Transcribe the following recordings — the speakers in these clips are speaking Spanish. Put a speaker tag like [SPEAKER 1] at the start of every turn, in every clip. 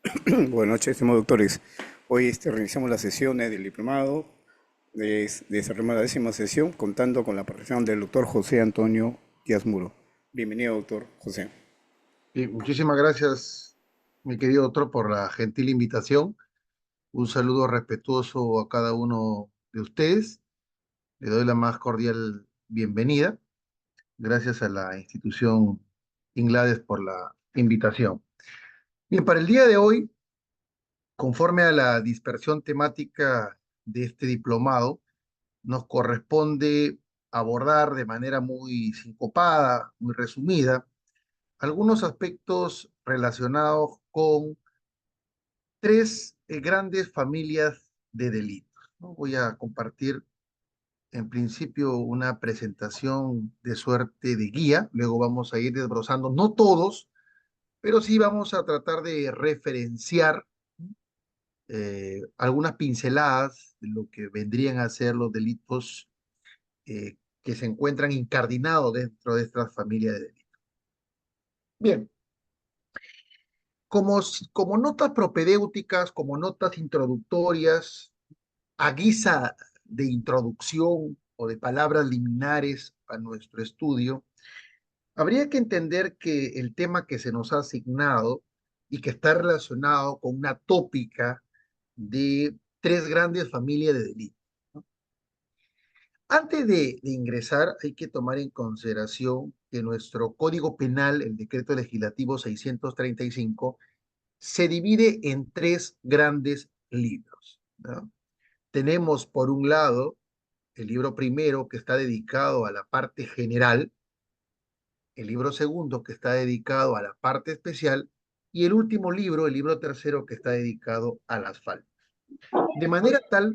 [SPEAKER 1] Buenas noches, estimados doctores. Hoy realizamos las sesiones del diplomado. Cerramos la 10ª sesión contando con la participación del doctor José Antonio Díaz Muro. Bienvenido, doctor José.
[SPEAKER 2] Y muchísimas gracias, mi querido doctor, por la gentil invitación. Un saludo respetuoso a cada uno de ustedes. Le doy la más cordial bienvenida. Gracias a la institución Inglades por la invitación. Bien, para el día de hoy, conforme a la dispersión temática de este diplomado, nos corresponde abordar de manera muy sincopada, muy resumida, algunos aspectos relacionados con tres grandes familias de delitos, ¿no? Voy a compartir en principio una presentación de suerte de guía, luego vamos a ir desbrozando, no todos, pero sí vamos a tratar de referenciar algunas pinceladas de lo que vendrían a ser los delitos que se encuentran incardinados dentro de esta familia de delitos. Bien, como notas propedéuticas, como notas introductorias, a guisa de introducción o de palabras liminares a nuestro estudio, habría que entender que el tema que se nos ha asignado y que está relacionado con una tópica de tres grandes familias de delitos, ¿no? Antes de ingresar, hay que tomar en consideración que nuestro Código Penal, el Decreto Legislativo 635, se divide en tres grandes libros, ¿no? Tenemos, por un lado, el libro primero, que está dedicado a la parte general, el libro segundo, que está dedicado a la parte especial, y el último libro, el libro tercero, que está dedicado a las faltas. De manera tal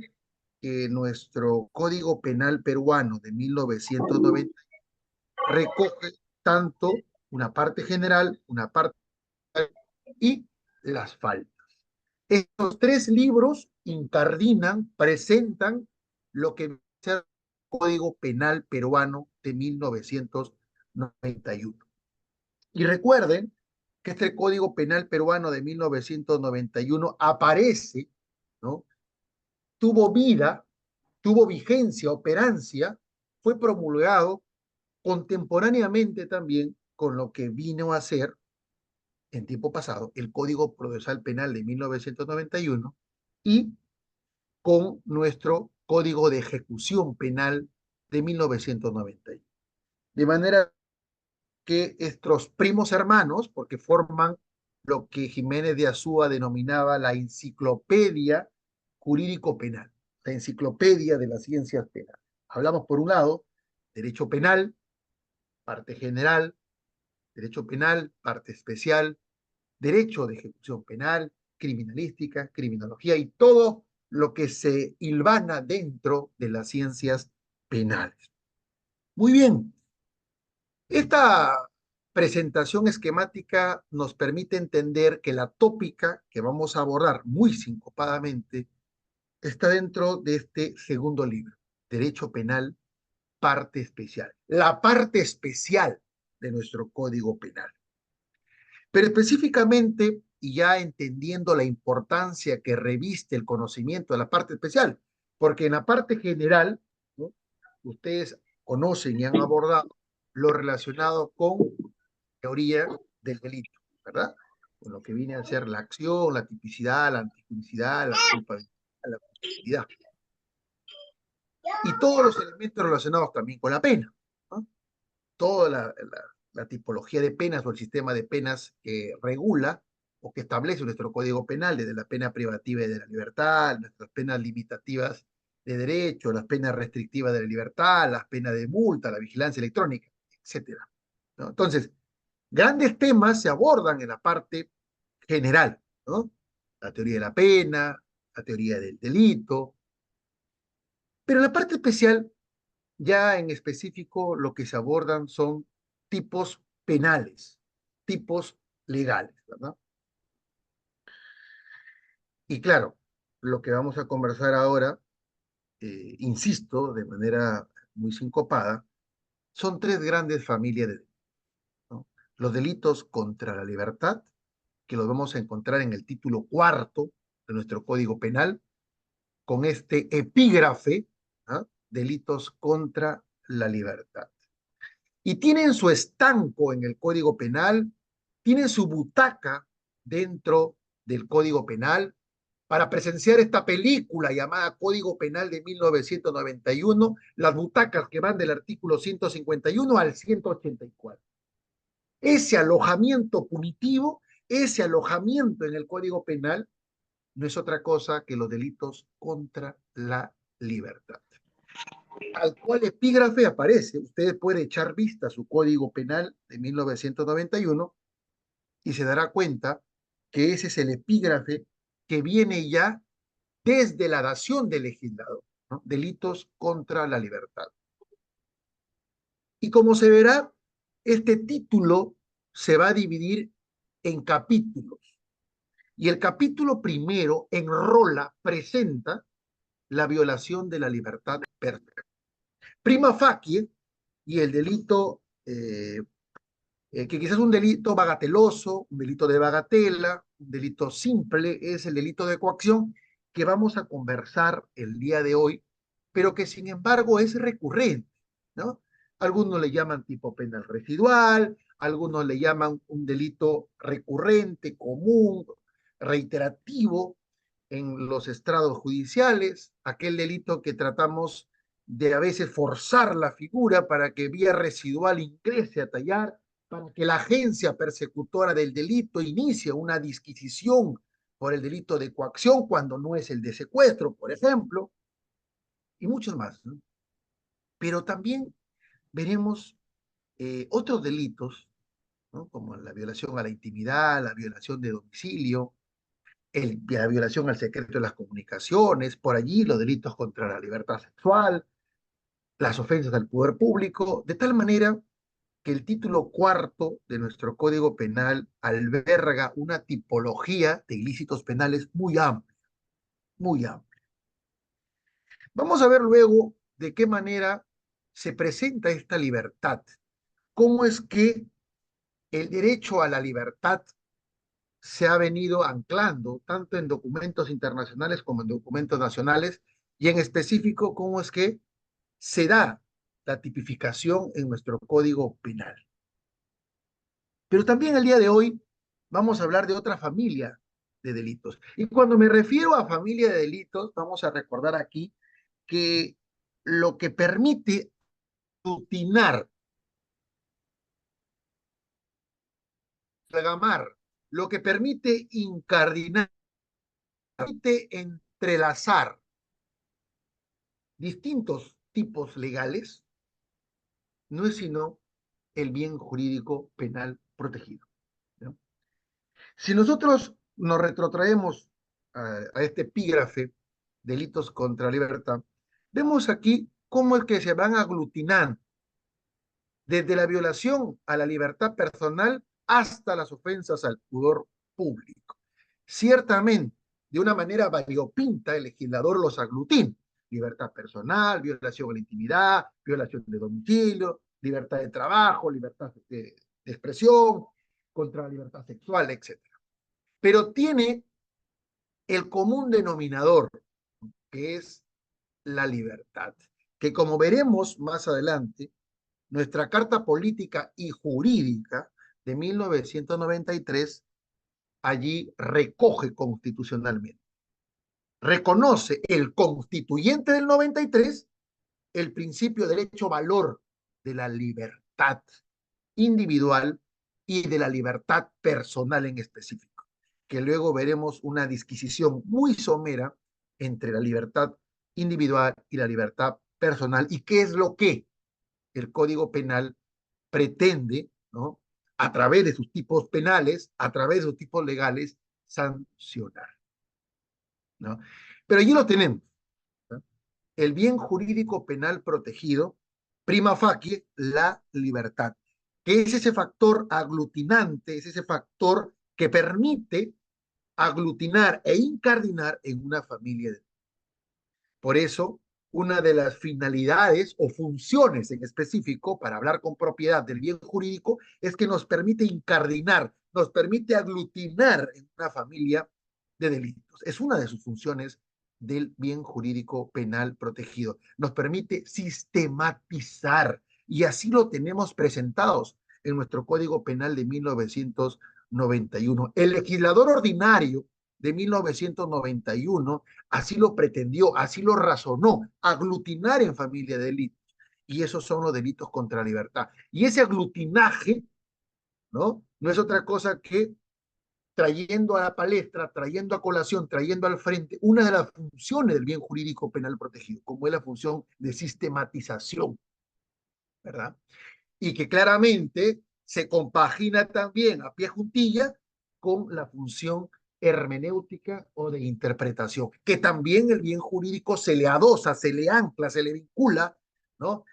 [SPEAKER 2] que nuestro Código Penal peruano de 1990 recoge tanto una parte general, una parte y las faltas. Estos tres libros incardinan, presentan lo que es el Código Penal peruano de 1991. Y recuerden que este Código Penal peruano de 1991 aparece, ¿no? Tuvo vida, tuvo vigencia, operancia, fue promulgado contemporáneamente también con lo que vino a ser en tiempo pasado el Código Procesal Penal de 1991 y con nuestro Código de Ejecución Penal de 1991. De manera que estos primos hermanos, porque forman lo que Jiménez de Azúa denominaba la enciclopedia jurídico-penal, la enciclopedia de las ciencias penales. Hablamos, por un lado, derecho penal, parte general, derecho penal, parte especial, derecho de ejecución penal, criminalística, criminología y todo lo que se hilvana dentro de las ciencias penales. Muy bien, esta presentación esquemática nos permite entender que la tópica que vamos a abordar muy sincopadamente está dentro de este segundo libro, Derecho Penal, parte especial. La parte especial de nuestro Código Penal. Pero específicamente, y ya entendiendo la importancia que reviste el conocimiento de la parte especial, porque en la parte general, ¿no? Ustedes conocen y han abordado lo relacionado con teoría del delito, ¿verdad? Con lo que viene a ser la acción, la tipicidad, la antijuricidad, la culpabilidad, la culpabilidad. Y todos los elementos relacionados también con la pena, ¿no? Toda la tipología de penas o el sistema de penas que regula o que establece nuestro Código Penal, desde la pena privativa de la libertad, nuestras penas limitativas de derecho, las penas restrictivas de la libertad, las penas de multa, la vigilancia electrónica, etcétera, ¿no? Entonces, grandes temas se abordan en la parte general, ¿no? La teoría de la pena, la teoría del delito, pero en la parte especial, ya en específico, lo que se abordan son tipos penales, tipos legales, ¿verdad? Y claro, lo que vamos a conversar ahora, insisto, de manera muy sincopada, son tres grandes familias de delitos, ¿no? Los delitos contra la libertad, que los vamos a encontrar en el título cuarto de nuestro Código Penal, con este epígrafe, ¿ah? Delitos contra la libertad. Y tienen su estanco en el Código Penal, tienen su butaca dentro del Código Penal para presenciar esta película llamada Código Penal de 1991, las butacas que van del artículo 151 al 184. Ese alojamiento punitivo, ese alojamiento en el Código Penal, no es otra cosa que los delitos contra la libertad. Al cual epígrafe aparece, usted puede echar vista a su Código Penal de 1991 y se dará cuenta que ese es el epígrafe que viene ya desde la dación del legislador, ¿no? Delitos contra la libertad. Y como se verá, este título se va a dividir en capítulos. Y el capítulo primero enrola, presenta la violación de la libertad personal. Prima facie, y el delito, que quizás es un delito bagateloso, un delito de bagatela, un delito simple, es el delito de coacción que vamos a conversar el día de hoy, pero que sin embargo es recurrente, ¿no? Algunos le llaman tipo penal residual, algunos le llaman un delito recurrente, común, reiterativo en los estrados judiciales, aquel delito que tratamos de a veces forzar la figura para que vía residual ingrese a tallar, para que la agencia persecutora del delito inicie una disquisición por el delito de coacción cuando no es el de secuestro, por ejemplo, y muchos más, ¿no? Pero también veremos otros delitos, ¿no? Como la violación a la intimidad, la violación de domicilio, la violación al secreto de las comunicaciones, por allí los delitos contra la libertad sexual, las ofensas al poder público, de tal manera que el título cuarto de nuestro Código Penal alberga una tipología de ilícitos penales muy amplia, muy amplia. Vamos a ver luego de qué manera se presenta esta libertad, cómo es que el derecho a la libertad se ha venido anclando tanto en documentos internacionales como en documentos nacionales, y en específico cómo es que se da la tipificación en nuestro Código Penal. Pero también el día de hoy vamos a hablar de otra familia de delitos. Y cuando me refiero a familia de delitos, vamos a recordar aquí que lo que permite aglutinar, regamar, lo que permite incardinar, permite entrelazar distintos tipos legales, no es sino el bien jurídico penal protegido, ¿no? Si nosotros nos retrotraemos a este epígrafe, delitos contra la libertad, vemos aquí cómo es que se van aglutinando desde la violación a la libertad personal hasta las ofensas al pudor público. Ciertamente, de una manera variopinta, el legislador los aglutina. Libertad personal, violación a la intimidad, violación de domicilio, libertad de trabajo, libertad de expresión, contra la libertad sexual, etc. Pero tiene el común denominador, que es la libertad, que como veremos más adelante, nuestra Carta Política y Jurídica de 1993 allí recoge constitucionalmente. Reconoce el constituyente del 93 el principio del derecho valor de la libertad individual y de la libertad personal en específico, que luego veremos una disquisición muy somera entre la libertad individual y la libertad personal, y qué es lo que el Código Penal pretende, ¿no?, a través de sus tipos penales, a través de sus tipos legales, sancionar, ¿no? Pero allí lo tenemos, ¿no? El bien jurídico penal protegido, prima facie, la libertad, que es ese factor aglutinante, es ese factor que permite aglutinar e incardinar en una familia. Por eso, una de las finalidades o funciones en específico, para hablar con propiedad del bien jurídico, es que nos permite incardinar, nos permite aglutinar en una familia de delitos. Es una de sus funciones del bien jurídico penal protegido. Nos permite sistematizar y así lo tenemos presentados en nuestro Código Penal de 1991. El legislador ordinario de 1991 así lo pretendió, así lo razonó, aglutinar en familia de delitos. Y esos son los delitos contra la libertad. Y ese aglutinaje, ¿no? No es otra cosa que trayendo a la palestra, trayendo a colación, trayendo al frente una de las funciones del bien jurídico penal protegido, como es la función de sistematización, ¿verdad? Y que claramente se compagina también a pie juntilla con la función hermenéutica o de interpretación, que también el bien jurídico se le adosa, se le ancla, se le vincula, ¿no?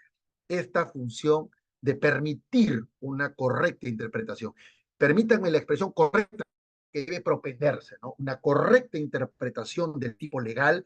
[SPEAKER 2] Esta función de permitir una correcta interpretación. Permítanme la expresión correcta que debe propenderse, ¿no? Una correcta interpretación del tipo legal,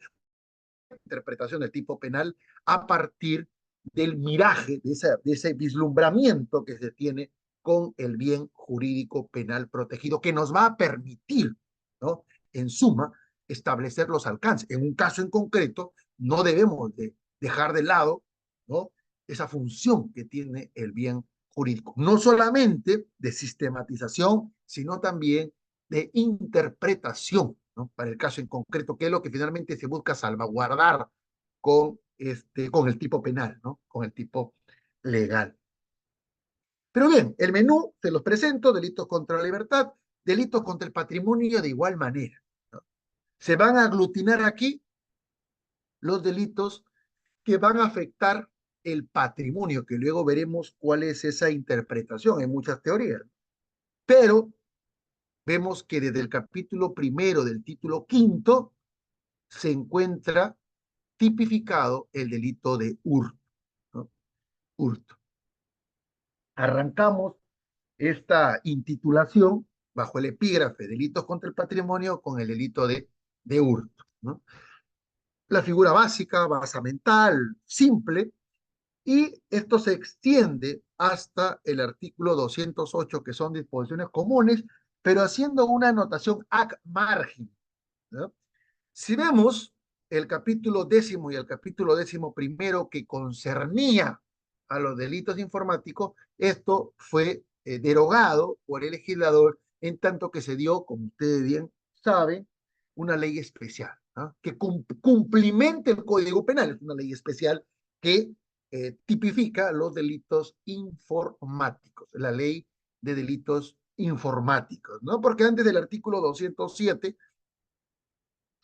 [SPEAKER 2] interpretación del tipo penal, a partir del miraje, de ese vislumbramiento que se tiene con el bien jurídico penal protegido, que nos va a permitir, ¿no? En suma, establecer los alcances. En un caso en concreto, no debemos de dejar de lado, ¿no? Esa función que tiene el bien jurídico, no solamente de sistematización, sino también de interpretación, ¿no? Para el caso en concreto, que es lo que finalmente se busca salvaguardar con el tipo penal, ¿no? Con el tipo legal. Pero bien, el menú se los presento: delitos contra la libertad, delitos contra el patrimonio de igual manera, ¿no? Se van a aglutinar aquí los delitos que van a afectar el patrimonio, que luego veremos cuál es esa interpretación. Hay muchas teorías, pero vemos que desde el capítulo primero del título quinto se encuentra tipificado el delito de hurto, ¿no? Hurto. Arrancamos esta intitulación bajo el epígrafe delitos contra el patrimonio con el delito de hurto, ¿no? La figura básica, basamental, simple, y esto se extiende hasta el artículo 208, que son disposiciones comunes, pero haciendo una anotación ad margin, ¿no? Si vemos el capítulo décimo y el capítulo décimo primero que concernía a los delitos informáticos, esto fue derogado por el legislador en tanto que se dio, como ustedes bien saben, una ley especial, ¿no? Que cumplimente el Código Penal. Es una ley especial que tipifica los delitos informáticos, la ley de delitos informáticos, ¿no? Porque antes del artículo 207,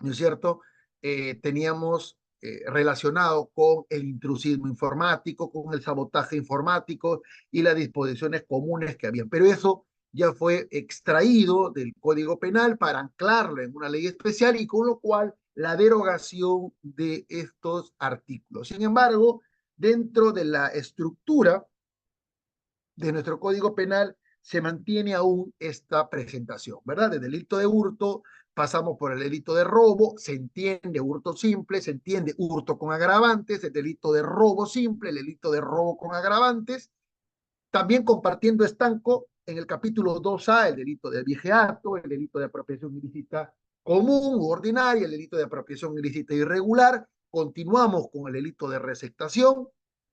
[SPEAKER 2] ¿no es cierto? Teníamos relacionado con el intrusismo informático, con el sabotaje informático y las disposiciones comunes que habían. Pero eso ya fue extraído del Código Penal para anclarlo en una ley especial y con lo cual la derogación de estos artículos. Sin embargo, dentro de la estructura de nuestro Código Penal se mantiene aún esta presentación, ¿verdad? De delito de hurto pasamos por el delito de robo, se entiende hurto simple, se entiende hurto con agravantes, el delito de robo simple, el delito de robo con agravantes, también compartiendo estanco en el capítulo 2A, el delito de vigiato, el delito de apropiación ilícita común u ordinaria, el delito de apropiación ilícita irregular. Continuamos con el delito de receptación,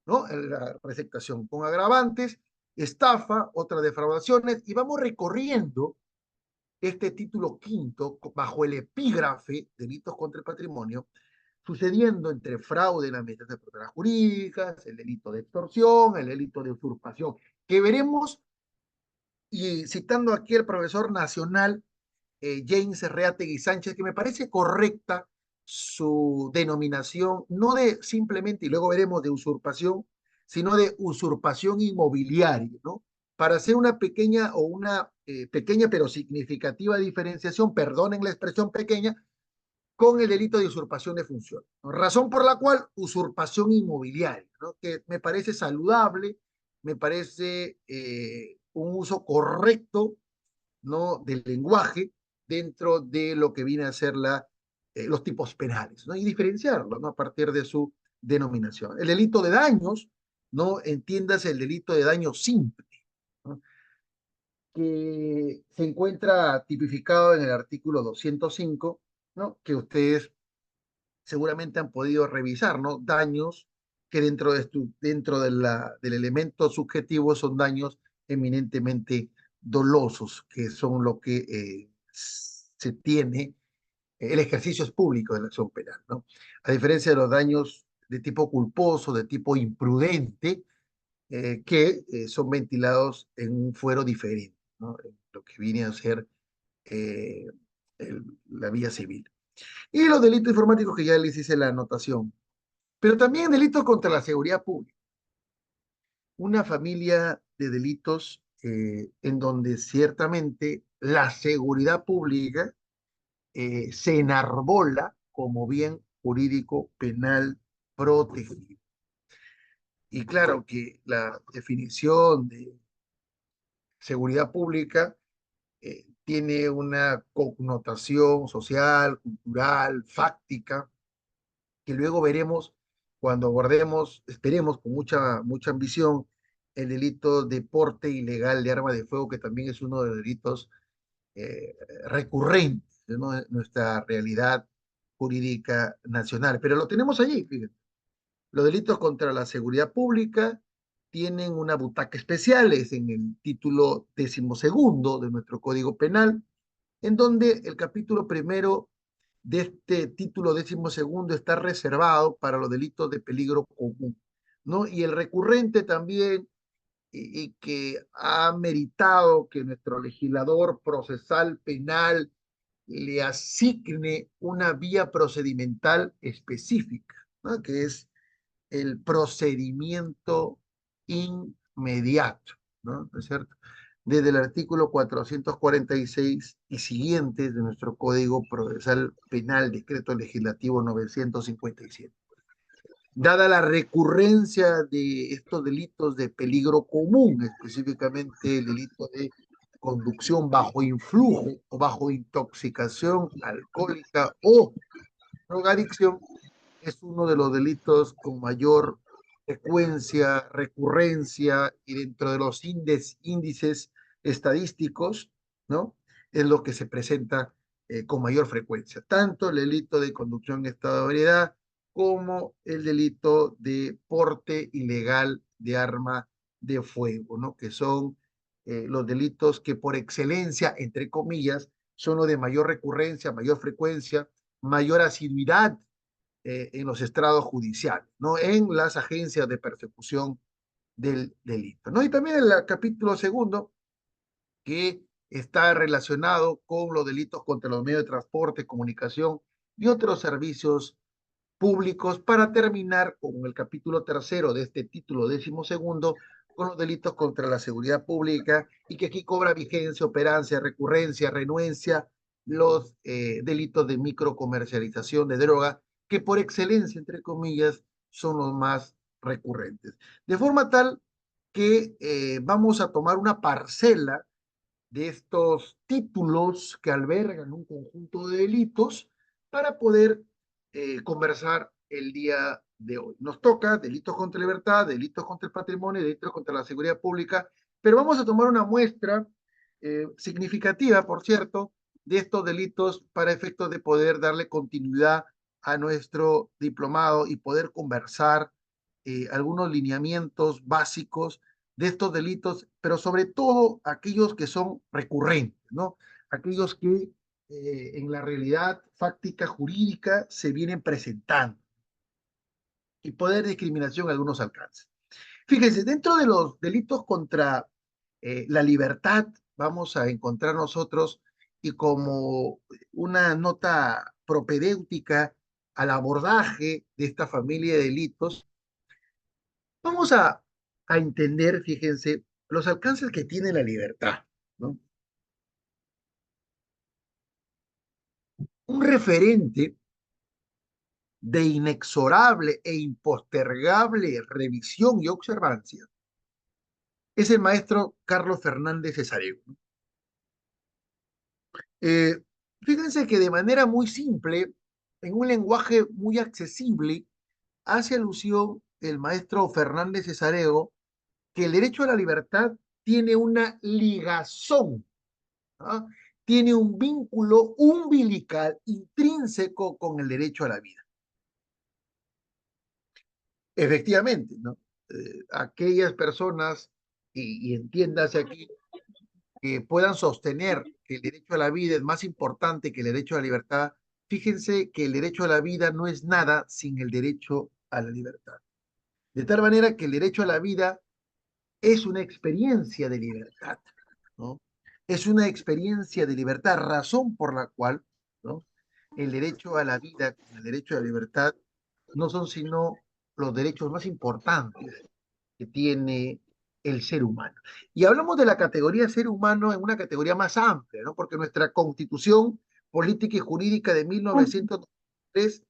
[SPEAKER 2] ¿no? La receptación con agravantes, estafa, otras defraudaciones, y vamos recorriendo este título quinto bajo el epígrafe delitos contra el patrimonio, sucediendo entre fraude en la administración de personas jurídicas, el delito de extorsión, el delito de usurpación, que veremos, y citando aquí al profesor nacional James Reategui Sánchez, que me parece correcta su denominación, no de simplemente, y luego veremos de usurpación, sino de usurpación inmobiliaria, ¿no? Para hacer una pequeña o una pequeña pero significativa diferenciación, perdonen la expresión pequeña, con el delito de usurpación de función, ¿no? Razón por la cual usurpación inmobiliaria, ¿no? Que me parece saludable, me parece un uso correcto, ¿no? Del lenguaje dentro de lo que viene a ser los tipos penales, ¿no? Y diferenciarlo, ¿no? A partir de su denominación. El delito de daños, ¿no? Entiendas el delito de daño simple, ¿no? que se encuentra tipificado en el artículo 205, ¿no? Que ustedes seguramente han podido revisar, ¿no? Daños que dentro de del elemento subjetivo son daños eminentemente dolosos, que son lo que se tiene, el ejercicio es público de la acción penal, ¿no? A diferencia de los daños de tipo culposo, de tipo imprudente, que son ventilados en un fuero diferente, ¿no? Lo que viene a ser eh, la vía civil. Y los delitos informáticos que ya les hice la anotación, pero también delitos contra la seguridad pública. Una familia de delitos en donde ciertamente la seguridad pública se enarbola como bien jurídico penal protegido. Y claro que la definición de seguridad pública tiene una connotación social, cultural, fáctica, que luego veremos cuando abordemos, esperemos con mucha ambición, el delito de porte ilegal de arma de fuego, que también es uno de los delitos eh, recurrentes, ¿no? De nuestra realidad jurídica nacional. Pero lo tenemos allí, fíjense. Los delitos contra la seguridad pública tienen una butaca especial, es en el título 12º de nuestro Código Penal, en donde el capítulo primero de este título 12º está reservado para los delitos de peligro común, ¿no? Y el recurrente también, y que ha meritado que nuestro legislador procesal penal le asigne una vía procedimental específica, ¿no? Que es el procedimiento inmediato, ¿no? ¿No es cierto? Desde el artículo 446 y siguientes de nuestro Código Procesal Penal, Decreto Legislativo 957. Dada la recurrencia de estos delitos de peligro común, específicamente el delito de conducción bajo influjo o bajo intoxicación alcohólica o drogadicción, es uno de los delitos con mayor frecuencia, recurrencia y dentro de los índices estadísticos, ¿no? Es lo que se presenta con mayor frecuencia, tanto el delito de conducción en estado de ebriedad como el delito de porte ilegal de arma de fuego, ¿no? Que son los delitos que por excelencia, entre comillas, son los de mayor recurrencia, mayor frecuencia, mayor asiduidad en los estrados judiciales, ¿no? En las agencias de persecución del delito, ¿no? Y también el capítulo segundo, que está relacionado con los delitos contra los medios de transporte, comunicación y otros servicios públicos, para terminar con el capítulo tercero de este título 12º, con los delitos contra la seguridad pública, y que aquí cobra vigencia, operancia, recurrencia, renuencia, los delitos de microcomercialización de droga, que por excelencia, entre comillas, son los más recurrentes. De forma tal que vamos a tomar una parcela de estos títulos que albergan un conjunto de delitos para poder conversar el día de hoy. Nos toca delitos contra la libertad, delitos contra el patrimonio, delitos contra la seguridad pública, pero vamos a tomar una muestra significativa, por cierto, de estos delitos para efectos de poder darle continuidad a nuestro diplomado y poder conversar algunos lineamientos básicos de estos delitos, pero sobre todo aquellos que son recurrentes, ¿no? Aquellos que en la realidad fáctica jurídica se vienen presentando, y poder discriminación algunos alcances. Fíjense, dentro de los delitos contra la libertad, vamos a encontrar nosotros, y como una nota propedéutica al abordaje de esta familia de delitos, vamos a entender, fíjense, los alcances que tiene la libertad, ¿no? Un referente de inexorable e impostergable revisión y observancia es el maestro Carlos Fernández Cesareo. Eh, Fíjense que de manera muy simple, en un lenguaje muy accesible, hace alusión el maestro Fernández Cesareo que el derecho a la libertad tiene una ligazón, ¿ah? Tiene un vínculo umbilical intrínseco con el derecho a la vida. Efectivamente, ¿no? Aquellas personas, y entiéndase aquí, que puedan sostener que el derecho a la vida es más importante que el derecho a la libertad, fíjense que el derecho a la vida no es nada sin el derecho a la libertad. De tal manera que el derecho a la vida es una experiencia de libertad, ¿no? Es una experiencia de libertad, razón por la cual, ¿no? El derecho a la vida, el derecho a la libertad, no son sino los derechos más importantes que tiene el ser humano. Y hablamos de la categoría ser humano en una categoría más amplia, ¿no? Porque nuestra Constitución Política y Jurídica de 1993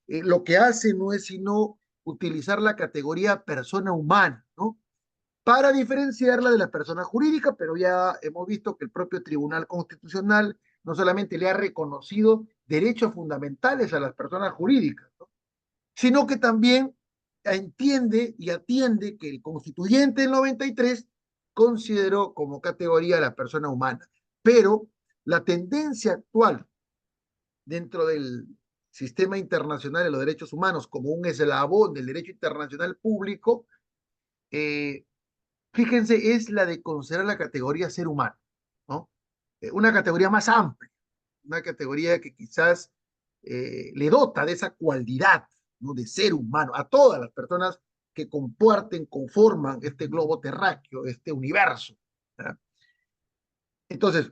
[SPEAKER 2] lo que hace no es sino utilizar la categoría persona humana, ¿no? Para diferenciarla de la persona jurídica, pero ya hemos visto que el propio Tribunal Constitucional no solamente le ha reconocido derechos fundamentales a las personas jurídicas, ¿no? Sino que también entiende y atiende que el constituyente del 93 consideró como categoría a la persona humana. Pero la tendencia actual dentro del sistema internacional de los derechos humanos como un eslabón del derecho internacional público, eh, fíjense, es la de considerar la categoría ser humano, ¿no? Una categoría más amplia, una categoría que quizás le dota de esa cualidad, ¿no? De ser humano a todas las personas que comparten, conforman este globo terráqueo, este universo, ¿verdad? Entonces,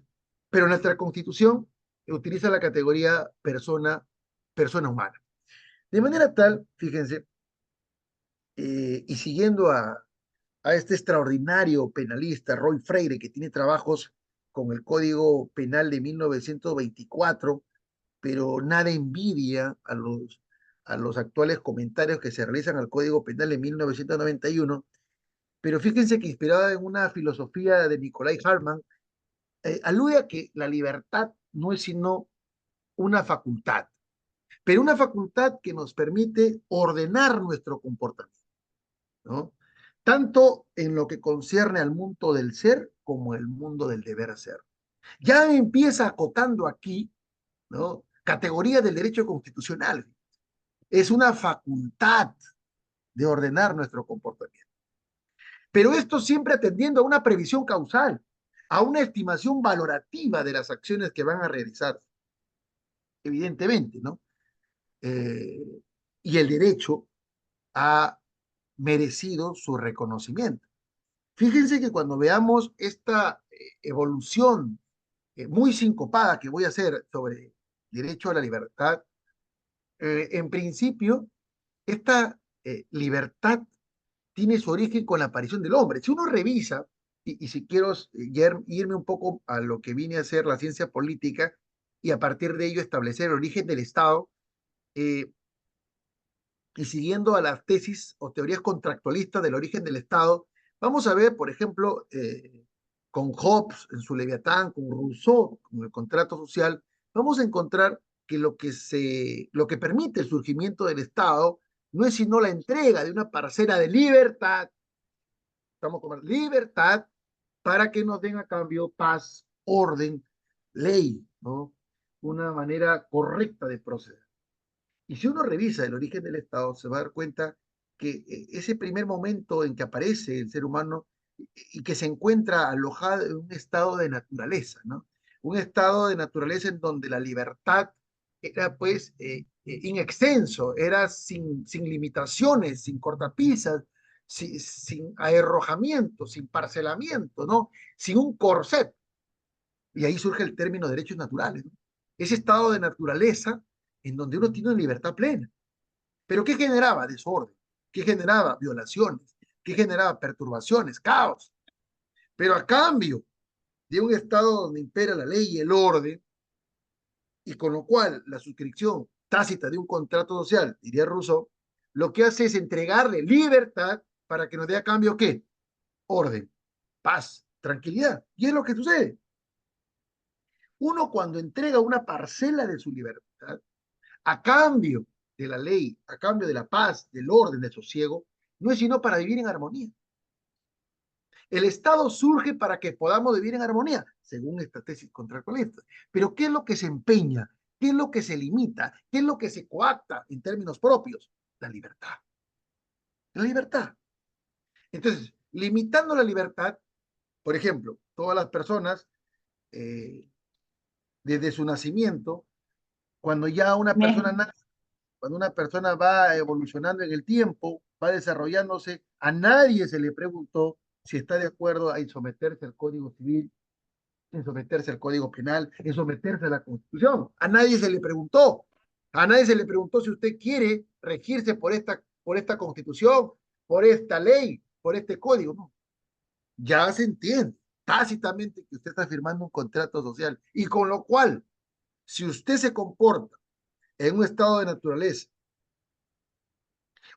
[SPEAKER 2] pero nuestra constitución utiliza la categoría persona humana. De manera tal, fíjense, y siguiendo a este extraordinario penalista, Roy Freire, que tiene trabajos con el Código Penal de 1924, pero nada envidia a los actuales comentarios que se realizan al Código Penal de 1991. Pero fíjense que inspirada en una filosofía de Nicolai Hartmann, alude a que la libertad no es sino una facultad, pero una facultad que nos permite ordenar nuestro comportamiento, ¿no? Tanto en lo que concierne al mundo del ser como el mundo del deber ser. Ya empieza acotando aquí, ¿no? Categoría del derecho constitucional. Es una facultad de ordenar nuestro comportamiento. Pero esto siempre atendiendo a una previsión causal, a una estimación valorativa de las acciones que van a realizar, evidentemente, ¿no? Eh, y el derecho ha merecido su reconocimiento. Fíjense que cuando veamos esta evolución muy sincopada que voy a hacer sobre derecho a la libertad, en principio, esta libertad tiene su origen con la aparición del hombre. Si uno revisa, y si quiero irme un poco a lo que vine a ser la ciencia política y a partir de ello establecer el origen del Estado, eh, y siguiendo a las tesis o teorías contractualistas del origen del Estado, vamos a ver, por ejemplo, con Hobbes en su Leviatán, con Rousseau con el contrato social, vamos a encontrar que lo que permite el surgimiento del Estado no es sino la entrega de una parcela de libertad, estamos con libertad, para que nos den a cambio paz, orden, ley, ¿no? Una manera correcta de proceder. Y si uno revisa el origen del Estado, se va a dar cuenta que ese primer momento en que aparece el ser humano y que se encuentra alojado en un estado de naturaleza, ¿no? Un estado de naturaleza en donde la libertad era pues in extenso, era sin limitaciones, sin cortapisas, sin aherrojamiento, sin parcelamiento, ¿no? Sin un corset. Y ahí surge el término derechos naturales, ¿no? Ese estado de naturaleza en donde uno tiene una libertad plena. ¿Pero qué generaba? Desorden. ¿Qué generaba? Violaciones. ¿Qué generaba? Perturbaciones, caos. Pero a cambio de un estado donde impera la ley y el orden, y con lo cual la suscripción tácita de un contrato social, diría Rousseau, lo que hace es entregarle libertad para que nos dé a cambio ¿qué? Orden, paz, tranquilidad. Y es lo que sucede. Uno cuando entrega una parcela de su libertad, a cambio de la ley, a cambio de la paz, del orden, del sosiego, no es sino para vivir en armonía. El Estado surge para que podamos vivir en armonía, según esta tesis contractualista. Pero ¿qué es lo que se empeña? ¿Qué es lo que se limita? ¿Qué es lo que se coacta en términos propios? La libertad. La libertad. Entonces, limitando la libertad, por ejemplo, todas las personas, eh, desde su nacimiento, cuando ya una persona
[SPEAKER 3] Me-
[SPEAKER 2] nace, cuando una persona va evolucionando en el tiempo, va desarrollándose, a nadie se le preguntó si está de acuerdo en someterse al Código Civil, en someterse al Código Penal, en someterse a la Constitución. A nadie se le preguntó. A nadie se le preguntó si usted quiere regirse por esta Constitución, por esta ley, por este código. No. Ya se entiende tácitamente que usted está firmando un contrato social y con lo cual, si usted se comporta en un estado de naturaleza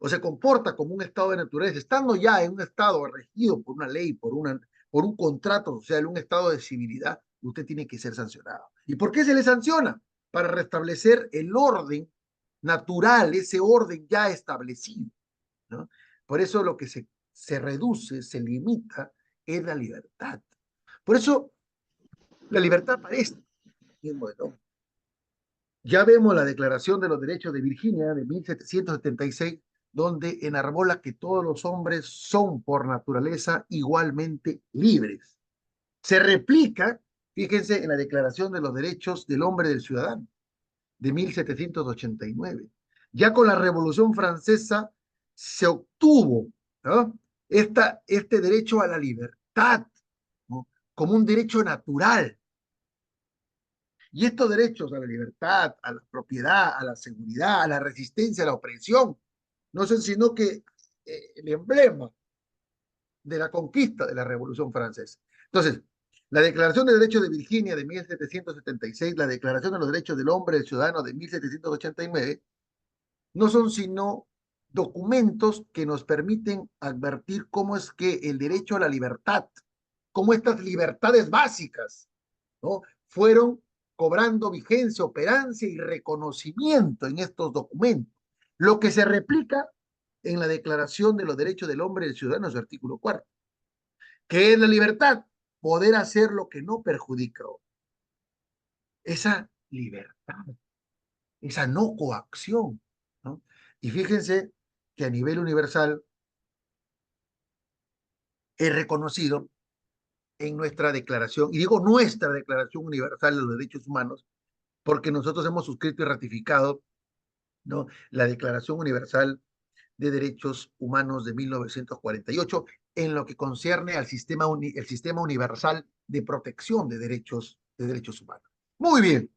[SPEAKER 2] o se comporta como un estado de naturaleza, estando ya en un estado regido por una ley, por un contrato social, un estado de civilidad, usted tiene que ser sancionado. ¿Y por qué se le sanciona? Para restablecer el orden natural, ese orden ya establecido, ¿no? Por eso lo que se reduce, se limita, es la libertad. Por eso la libertad aparece mismo de nombre. Ya vemos la Declaración de los Derechos de Virginia de 1776, donde enarbola que todos los hombres son por naturaleza igualmente libres. Se replica, fíjense, en la Declaración de los Derechos del Hombre y del Ciudadano de 1789. Ya con la Revolución Francesa se obtuvo, ¿no?, este derecho a la libertad, ¿no?, como un derecho natural. Y estos derechos a la libertad, a la propiedad, a la seguridad, a la resistencia, a la opresión, no son sino que el emblema de la conquista de la Revolución Francesa. Entonces, la Declaración de Derechos de Virginia de 1776, la Declaración de los Derechos del Hombre y del Ciudadano de 1789, no son sino documentos que nos permiten advertir cómo es que el derecho a la libertad, cómo estas libertades básicas, ¿no?, fueron cobrando vigencia, operancia y reconocimiento en estos documentos. Lo que se replica en la Declaración de los Derechos del Hombre y del Ciudadano, su artículo 4, que es la libertad, poder hacer lo que no perjudica a otro. Esa libertad, esa no coacción, ¿no? Y fíjense que a nivel universal es reconocido en nuestra declaración, y digo nuestra Declaración Universal de los Derechos Humanos, porque nosotros hemos suscrito y ratificado, ¿no?, la Declaración Universal de Derechos Humanos de 1948 en lo que concierne al el sistema universal de protección de derechos humanos. Muy bien.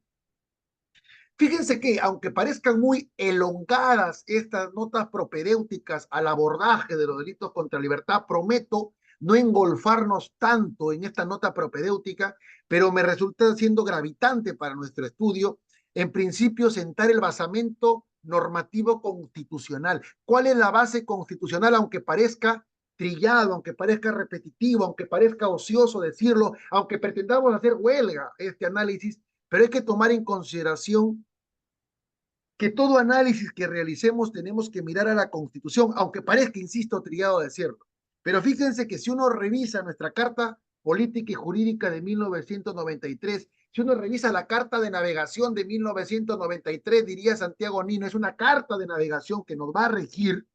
[SPEAKER 2] Fíjense que, aunque parezcan muy elongadas estas notas propedéuticas al abordaje de los delitos contra la libertad, prometo no engolfarnos tanto en esta nota propedéutica, pero me resulta siendo gravitante para nuestro estudio, en principio, sentar el basamento normativo constitucional. ¿Cuál es la base constitucional, aunque parezca trillado, aunque parezca repetitivo, aunque parezca ocioso decirlo, aunque pretendamos hacer huelga este análisis, pero hay que tomar en consideración que todo análisis que realicemos tenemos que mirar a la Constitución, aunque parezca, insisto, trillado decirlo. Pero fíjense que si uno revisa nuestra Carta Política y Jurídica de 1993, si uno revisa la Carta de Navegación de 1993, diría Santiago Nino, es una carta de navegación que nos va a regir.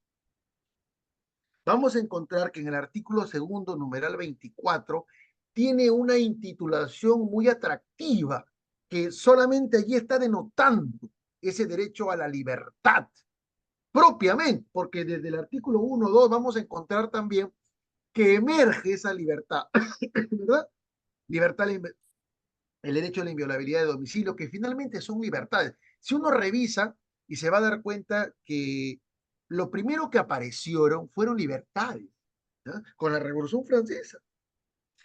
[SPEAKER 2] Vamos a encontrar que en el artículo segundo, numeral 24, tiene una intitulación muy atractiva, que solamente allí está denotando ese derecho a la libertad, propiamente, porque desde el artículo 1, 2 vamos a encontrar también que emerge esa libertad, ¿verdad? Libertad, el derecho a la inviolabilidad de domicilio, que finalmente son libertades. Si uno revisa y se va a dar cuenta que lo primero que aparecieron fueron libertades, ¿no? Con la Revolución Francesa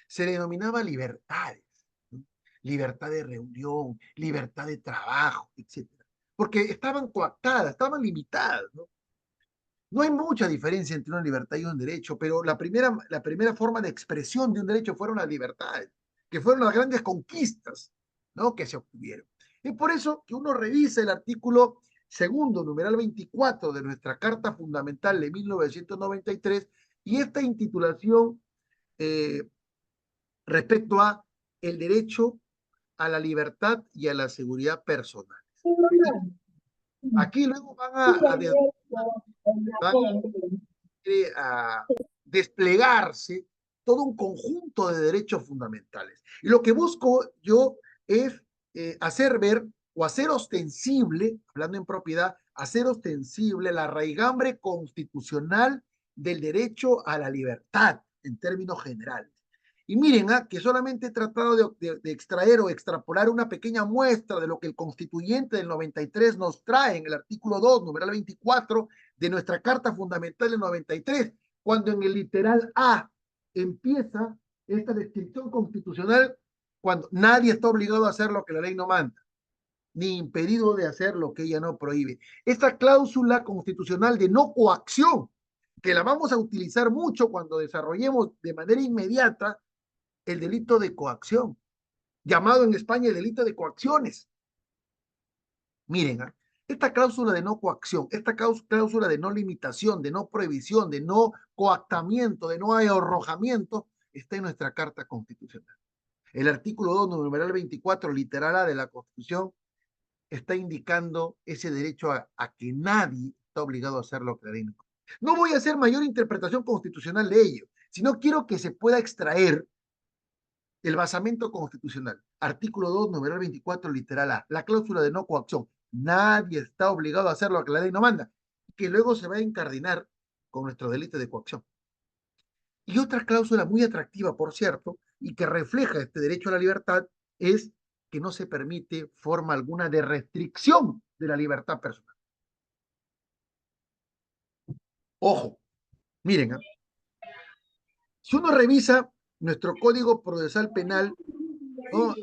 [SPEAKER 2] se denominaba libertades, ¿no? Libertad de reunión, libertad de trabajo, etcétera, porque estaban coactadas, estaban limitadas, ¿no? No hay mucha diferencia entre una libertad y un derecho, pero la primera forma de expresión de un derecho fueron las libertades, que fueron las grandes conquistas, ¿no?, que se obtuvieron. Es por eso que uno revisa el artículo segundo, numeral 24 de nuestra Carta Fundamental de 1993, y esta intitulación eh, respecto a el derecho a la libertad y a la seguridad personal. Y aquí luego van a desplegarse todo un conjunto de derechos fundamentales. Y lo que busco yo es hacer ver o hacer ostensible, hablando en propiedad, hacer ostensible la raigambre constitucional del derecho a la libertad en términos generales. Y miren, que solamente he tratado de extraer o extrapolar una pequeña muestra de lo que el constituyente del 93 nos trae en el artículo 2, numeral 24 de nuestra Carta Fundamental del 93, cuando en el literal A empieza esta descripción constitucional, cuando nadie está obligado a hacer lo que la ley no manda, ni impedido de hacer lo que ella no prohíbe. Esta cláusula constitucional de no coacción, que la vamos a utilizar mucho cuando desarrollemos de manera inmediata el delito de coacción, llamado en España el delito de coacciones. Miren, esta cláusula de no coacción, esta cláusula de no limitación, de no prohibición, de no coactamiento, de no arrojamiento, está en nuestra Carta Constitucional. El artículo 2, numeral 24, literal A de la Constitución, está indicando ese derecho a que nadie está obligado a hacer lo que la ley no. No voy a hacer mayor interpretación constitucional de ello, sino quiero que se pueda extraer el basamento constitucional. Artículo 2, numeral 24, literal A. La cláusula de no coacción. Nadie está obligado a hacer lo que la ley no manda, que luego se va a incardinar con nuestro delito de coacción. Y otra cláusula muy atractiva, por cierto, y que refleja este derecho a la libertad, es que no se permite forma alguna de restricción de la libertad personal. Ojo, miren, si uno revisa nuestro Código Procesal Penal, ¿no?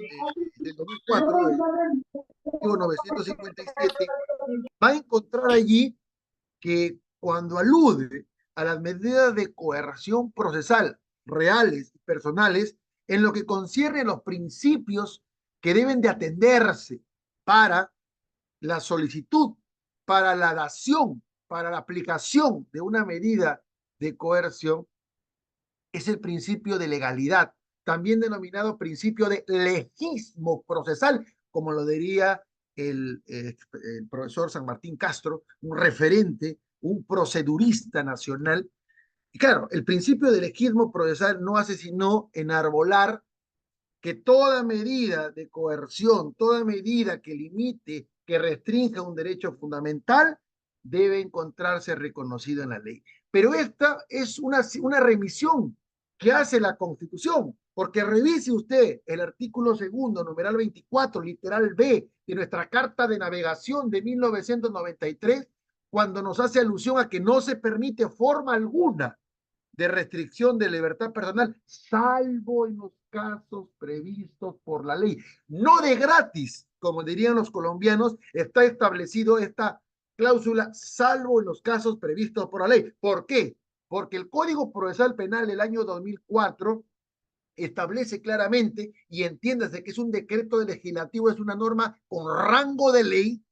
[SPEAKER 2] Del 2004, del 957, va a encontrar allí que cuando alude a las medidas de coerción procesal reales y personales, en lo que concierne a los principios que deben de atenderse para la solicitud, para la dación, para la aplicación de una medida de coerción, es el principio de legalidad, también denominado principio de legismo procesal, como lo diría el profesor San Martín Castro, un referente, un procedurista nacional. Y claro, el principio de legismo procesal no hace sino enarbolar que toda medida de coerción, toda medida que limite, que restrinja un derecho fundamental, debe encontrarse reconocido en la ley. Pero esta es una remisión que hace la Constitución, porque revise usted el artículo segundo, numeral 24, literal B, de nuestra Carta de Navegación de 1993, cuando nos hace alusión a que no se permite forma alguna de restricción de libertad personal, salvo en los casos previstos por la ley. No de gratis, como dirían los colombianos, está establecido esta cláusula, salvo en los casos previstos por la ley. ¿Por qué? Porque el Código Procesal Penal del año 2004 establece claramente, y entiéndase que es un decreto legislativo, es una norma con rango de ley,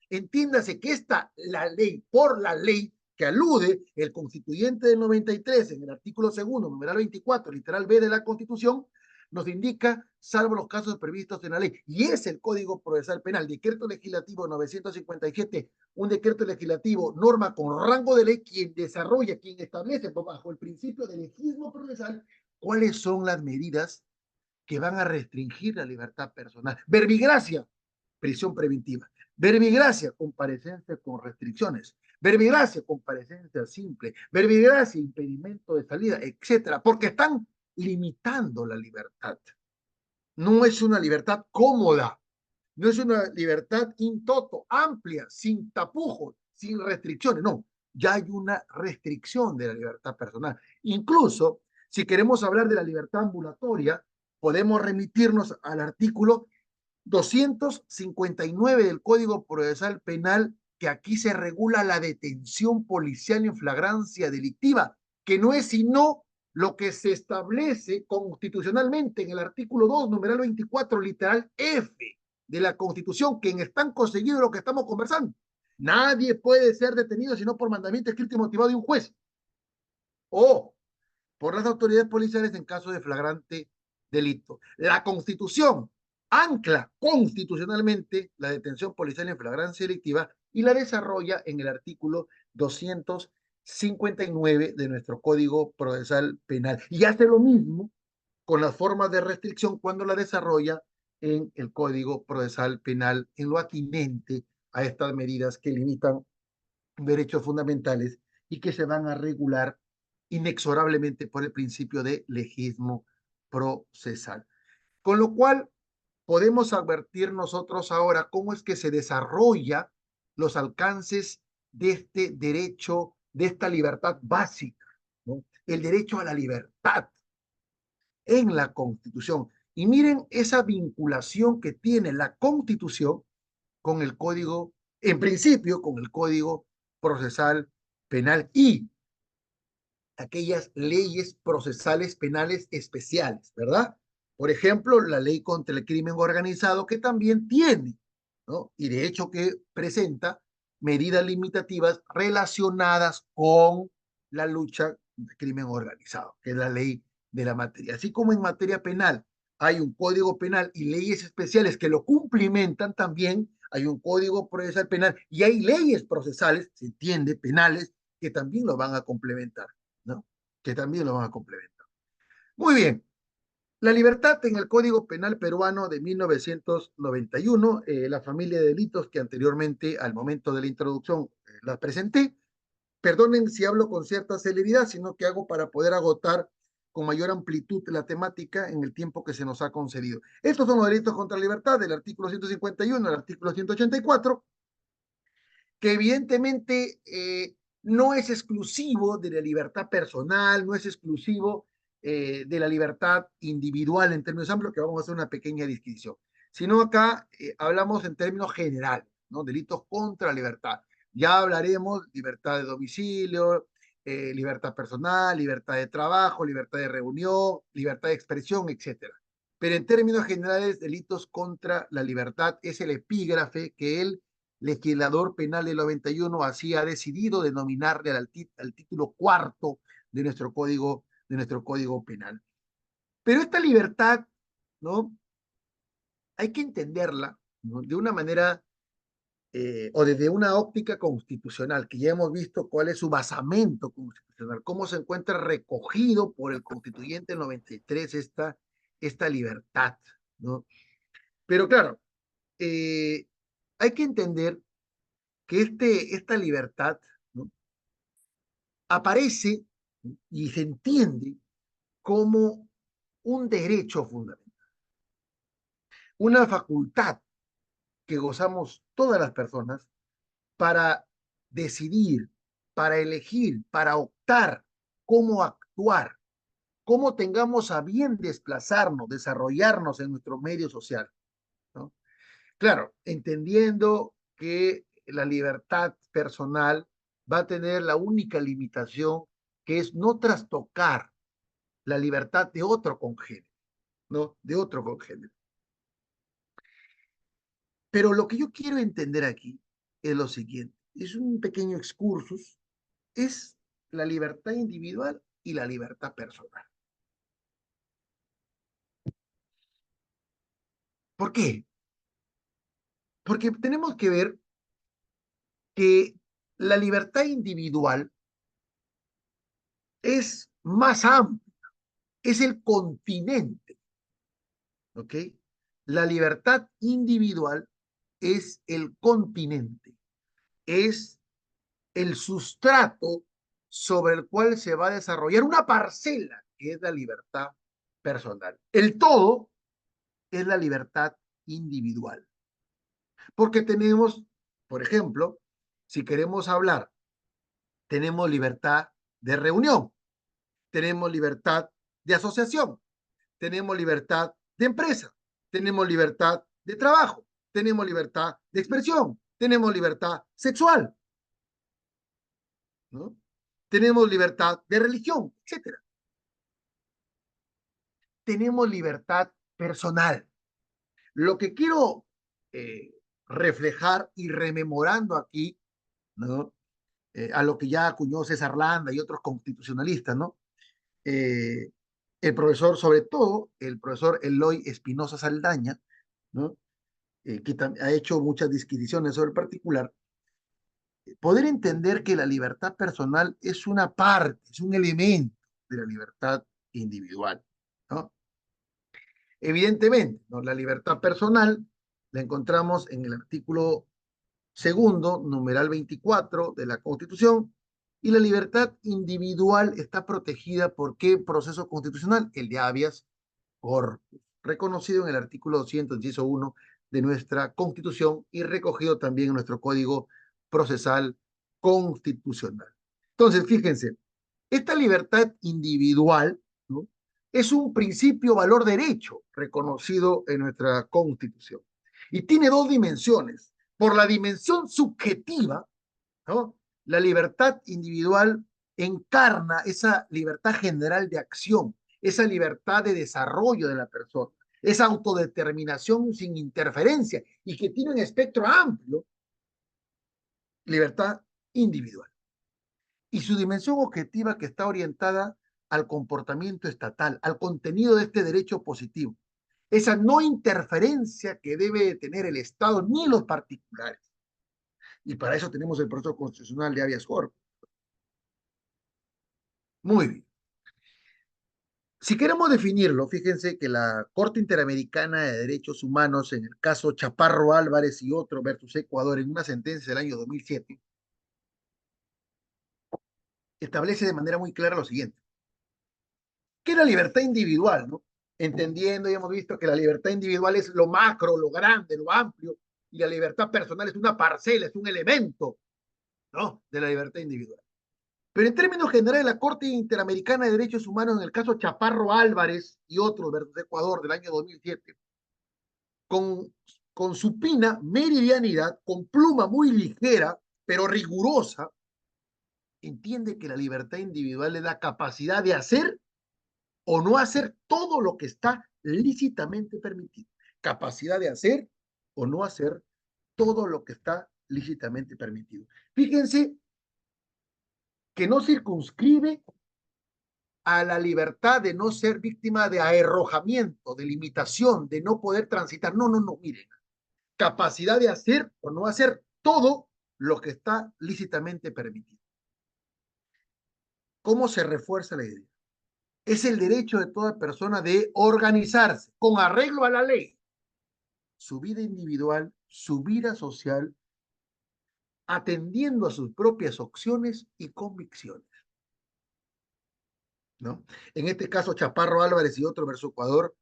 [SPEAKER 2] entiéndase que la ley, por la ley, que alude el constituyente del 93 en el artículo segundo, numeral 24, literal B de la Constitución, nos indica, salvo los casos previstos en la ley. Y es el Código Procesal Penal, decreto legislativo 957, un decreto legislativo, norma con rango de ley, quien desarrolla, quien establece bajo el principio del legismo procesal cuáles son las medidas que van a restringir la libertad personal. Verbigracia, prisión preventiva. Verbigracia, comparecencia con restricciones. Verbigracia, comparecencia simple. Verbigracia, impedimento de salida, etcétera, porque están limitando la libertad. No es una libertad cómoda, no es una libertad in toto, amplia, sin tapujos, sin restricciones, no. Ya hay una restricción de la libertad personal. Incluso, si queremos hablar de la libertad ambulatoria, podemos remitirnos al artículo 259 del Código Procesal Penal, que aquí se regula la detención policial en flagrancia delictiva, que no es sino lo que se establece constitucionalmente en el artículo 2, numeral 24, literal F de la Constitución, que en están conseguido lo que estamos conversando. Nadie puede ser detenido sino por mandamiento escrito y motivado de un juez o por las autoridades policiales en caso de flagrante delito. La Constitución ancla constitucionalmente la detención policial en flagrancia delictiva y la desarrolla en el artículo 259 de nuestro Código Procesal Penal. Y hace lo mismo con las formas de restricción cuando la desarrolla en el Código Procesal Penal en lo atinente a estas medidas que limitan derechos fundamentales y que se van a regular inexorablemente por el principio de legismo procesal. Con lo cual, podemos advertir nosotros ahora cómo es que se desarrolla los alcances de este derecho, de esta libertad básica, ¿no? El derecho a la libertad en la Constitución. Y miren esa vinculación que tiene la Constitución con el Código, en principio con el Código Procesal Penal y aquellas leyes procesales penales especiales, ¿verdad? Por ejemplo, la ley contra el crimen organizado que también tiene, ¿no? Y de hecho que presenta medidas limitativas relacionadas con la lucha del crimen organizado, que es la ley de la materia. Así como en materia penal hay un código penal y leyes especiales que lo cumplimentan también, hay un código procesal penal y hay leyes procesales, se entiende, penales, que también lo van a complementar, ¿no? Que también lo van a complementar. Muy bien. La libertad en el Código Penal peruano de 1991, la familia de delitos que anteriormente, al momento de la introducción, las presenté. Perdonen si hablo con cierta celeridad, sino que hago para poder agotar con mayor amplitud la temática en el tiempo que se nos ha concedido. Estos son los delitos contra la libertad del artículo 151 al artículo 184, que evidentemente no es exclusivo de la libertad personal, no es exclusivo de la libertad individual en términos amplios, que vamos a hacer una pequeña distinción, sino acá hablamos en términos generales, ¿no? Delitos contra la libertad. Ya hablaremos libertad de domicilio, libertad personal, libertad de trabajo, libertad de reunión, libertad de expresión, etcétera. Pero en términos generales, delitos contra la libertad es el epígrafe que el legislador penal del 91 así ha decidido denominarle al título cuarto de nuestro código penal. Pero esta libertad, ¿no? Hay que entenderla, ¿no? De una manera o desde una óptica constitucional, que ya hemos visto cuál es su basamento constitucional, cómo se encuentra recogido por el constituyente 93 esta libertad, ¿no? Pero claro, hay que entender que esta libertad, ¿no? Aparece y se entiende como un derecho fundamental, una facultad que gozamos todas las personas para decidir, para elegir, para optar cómo actuar, cómo tengamos a bien desplazarnos, desarrollarnos en nuestro medio social, ¿no? Claro, entendiendo que la libertad personal va a tener la única limitación que es no trastocar la libertad de otro congénero, ¿no? De otro congénero. Pero lo que yo quiero entender aquí es lo siguiente, es un pequeño excursus, es la libertad individual y la libertad personal. ¿Por qué? Porque tenemos que ver que la libertad individual es más amplia, es el continente, ¿ok? La libertad individual es el continente, es el sustrato sobre el cual se va a desarrollar una parcela, que es la libertad personal. El todo es la libertad individual. Porque tenemos, por ejemplo, si queremos hablar, tenemos libertad de reunión, tenemos libertad de asociación, tenemos libertad de empresa, tenemos libertad de trabajo, tenemos libertad de expresión, tenemos libertad sexual, ¿no? Tenemos libertad de religión, etcétera. Tenemos libertad personal. Lo que quiero reflejar y rememorando aquí, ¿no? A lo que ya acuñó César Landa y otros constitucionalistas, ¿no? eh, el profesor, sobre todo el profesor Eloy Espinosa Saldaña, ¿no? Que ha hecho muchas disquisiciones sobre el particular, poder entender que la libertad personal es una parte, es un elemento de la libertad individual, ¿no? Evidentemente, ¿no? La libertad personal la encontramos en el artículo segundo, numeral 24 de la Constitución, y la libertad individual está protegida por qué proceso constitucional, el de habeas corpus, reconocido en el artículo 211 de nuestra Constitución y recogido también en nuestro Código Procesal Constitucional. Entonces, fíjense, esta libertad individual, ¿no? Es un principio valor derecho reconocido en nuestra Constitución y tiene dos dimensiones. Por la dimensión subjetiva, ¿no? La libertad individual encarna esa libertad general de acción, esa libertad de desarrollo de la persona, esa autodeterminación sin interferencia y que tiene un espectro amplio, libertad individual. Y su dimensión objetiva que está orientada al comportamiento estatal, al contenido de este derecho positivo, esa no interferencia que debe tener el Estado ni los particulares. Y para eso tenemos el proceso constitucional de habeas corpus. Muy bien. Si queremos definirlo, fíjense que la Corte Interamericana de Derechos Humanos, en el caso Chaparro Álvarez y otro versus Ecuador, en una sentencia del año 2007, establece de manera muy clara lo siguiente: que es la libertad individual, ¿no? Entendiendo y hemos visto que la libertad individual es lo macro, lo grande, lo amplio, y la libertad personal es una parcela, es un elemento, ¿no? De la libertad individual. Pero en términos generales, la Corte Interamericana de Derechos Humanos, en el caso Chaparro Álvarez y otros versus Ecuador del año 2007, con, con supina meridianidad, con pluma muy ligera, pero rigurosa, entiende que la libertad individual es la capacidad de hacer o no hacer todo lo que está lícitamente permitido. Capacidad de hacer o no hacer todo lo que está lícitamente permitido. Fíjense que no circunscribe a la libertad de no ser víctima de arrojamiento, de limitación, de no poder transitar. No, no, no, miren. Capacidad de hacer o no hacer todo lo que está lícitamente permitido. ¿Cómo se refuerza la idea? Es el derecho de toda persona de organizarse con arreglo a la ley, su vida individual, su vida social, atendiendo a sus propias opciones y convicciones, ¿no? En este caso, Chaparro Álvarez y otro verso Ecuador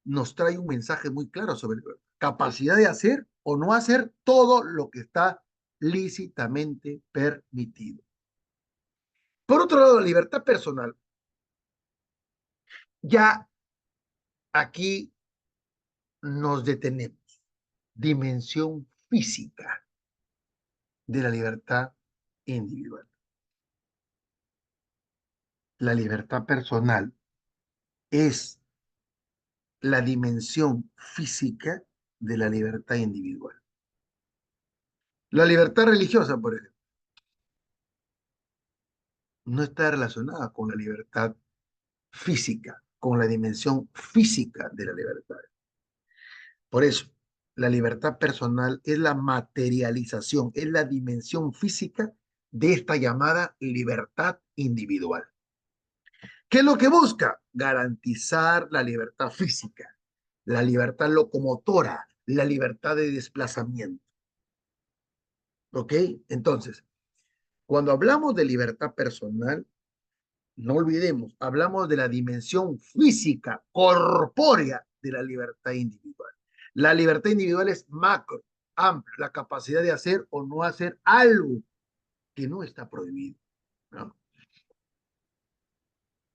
[SPEAKER 2] nos trae un mensaje muy claro sobre la capacidad de hacer o no hacer todo lo que está lícitamente permitido. Por otro lado, la libertad personal, ya aquí nos detenemos. Dimensión física de la libertad individual. La libertad personal es la dimensión física de la libertad individual. La libertad religiosa, por ejemplo, no está relacionada con la libertad física, con la dimensión física de la libertad. Por eso, la libertad personal es la materialización, es la dimensión física de esta llamada libertad individual. ¿Qué es lo que busca? Garantizar la libertad física, la libertad locomotora, la libertad de desplazamiento. ¿Ok? Entonces, cuando hablamos de libertad personal, no olvidemos, hablamos de la dimensión física, corpórea de la libertad individual. La libertad individual es macro, amplia, la capacidad de hacer o no hacer algo que no está prohibido, ¿no?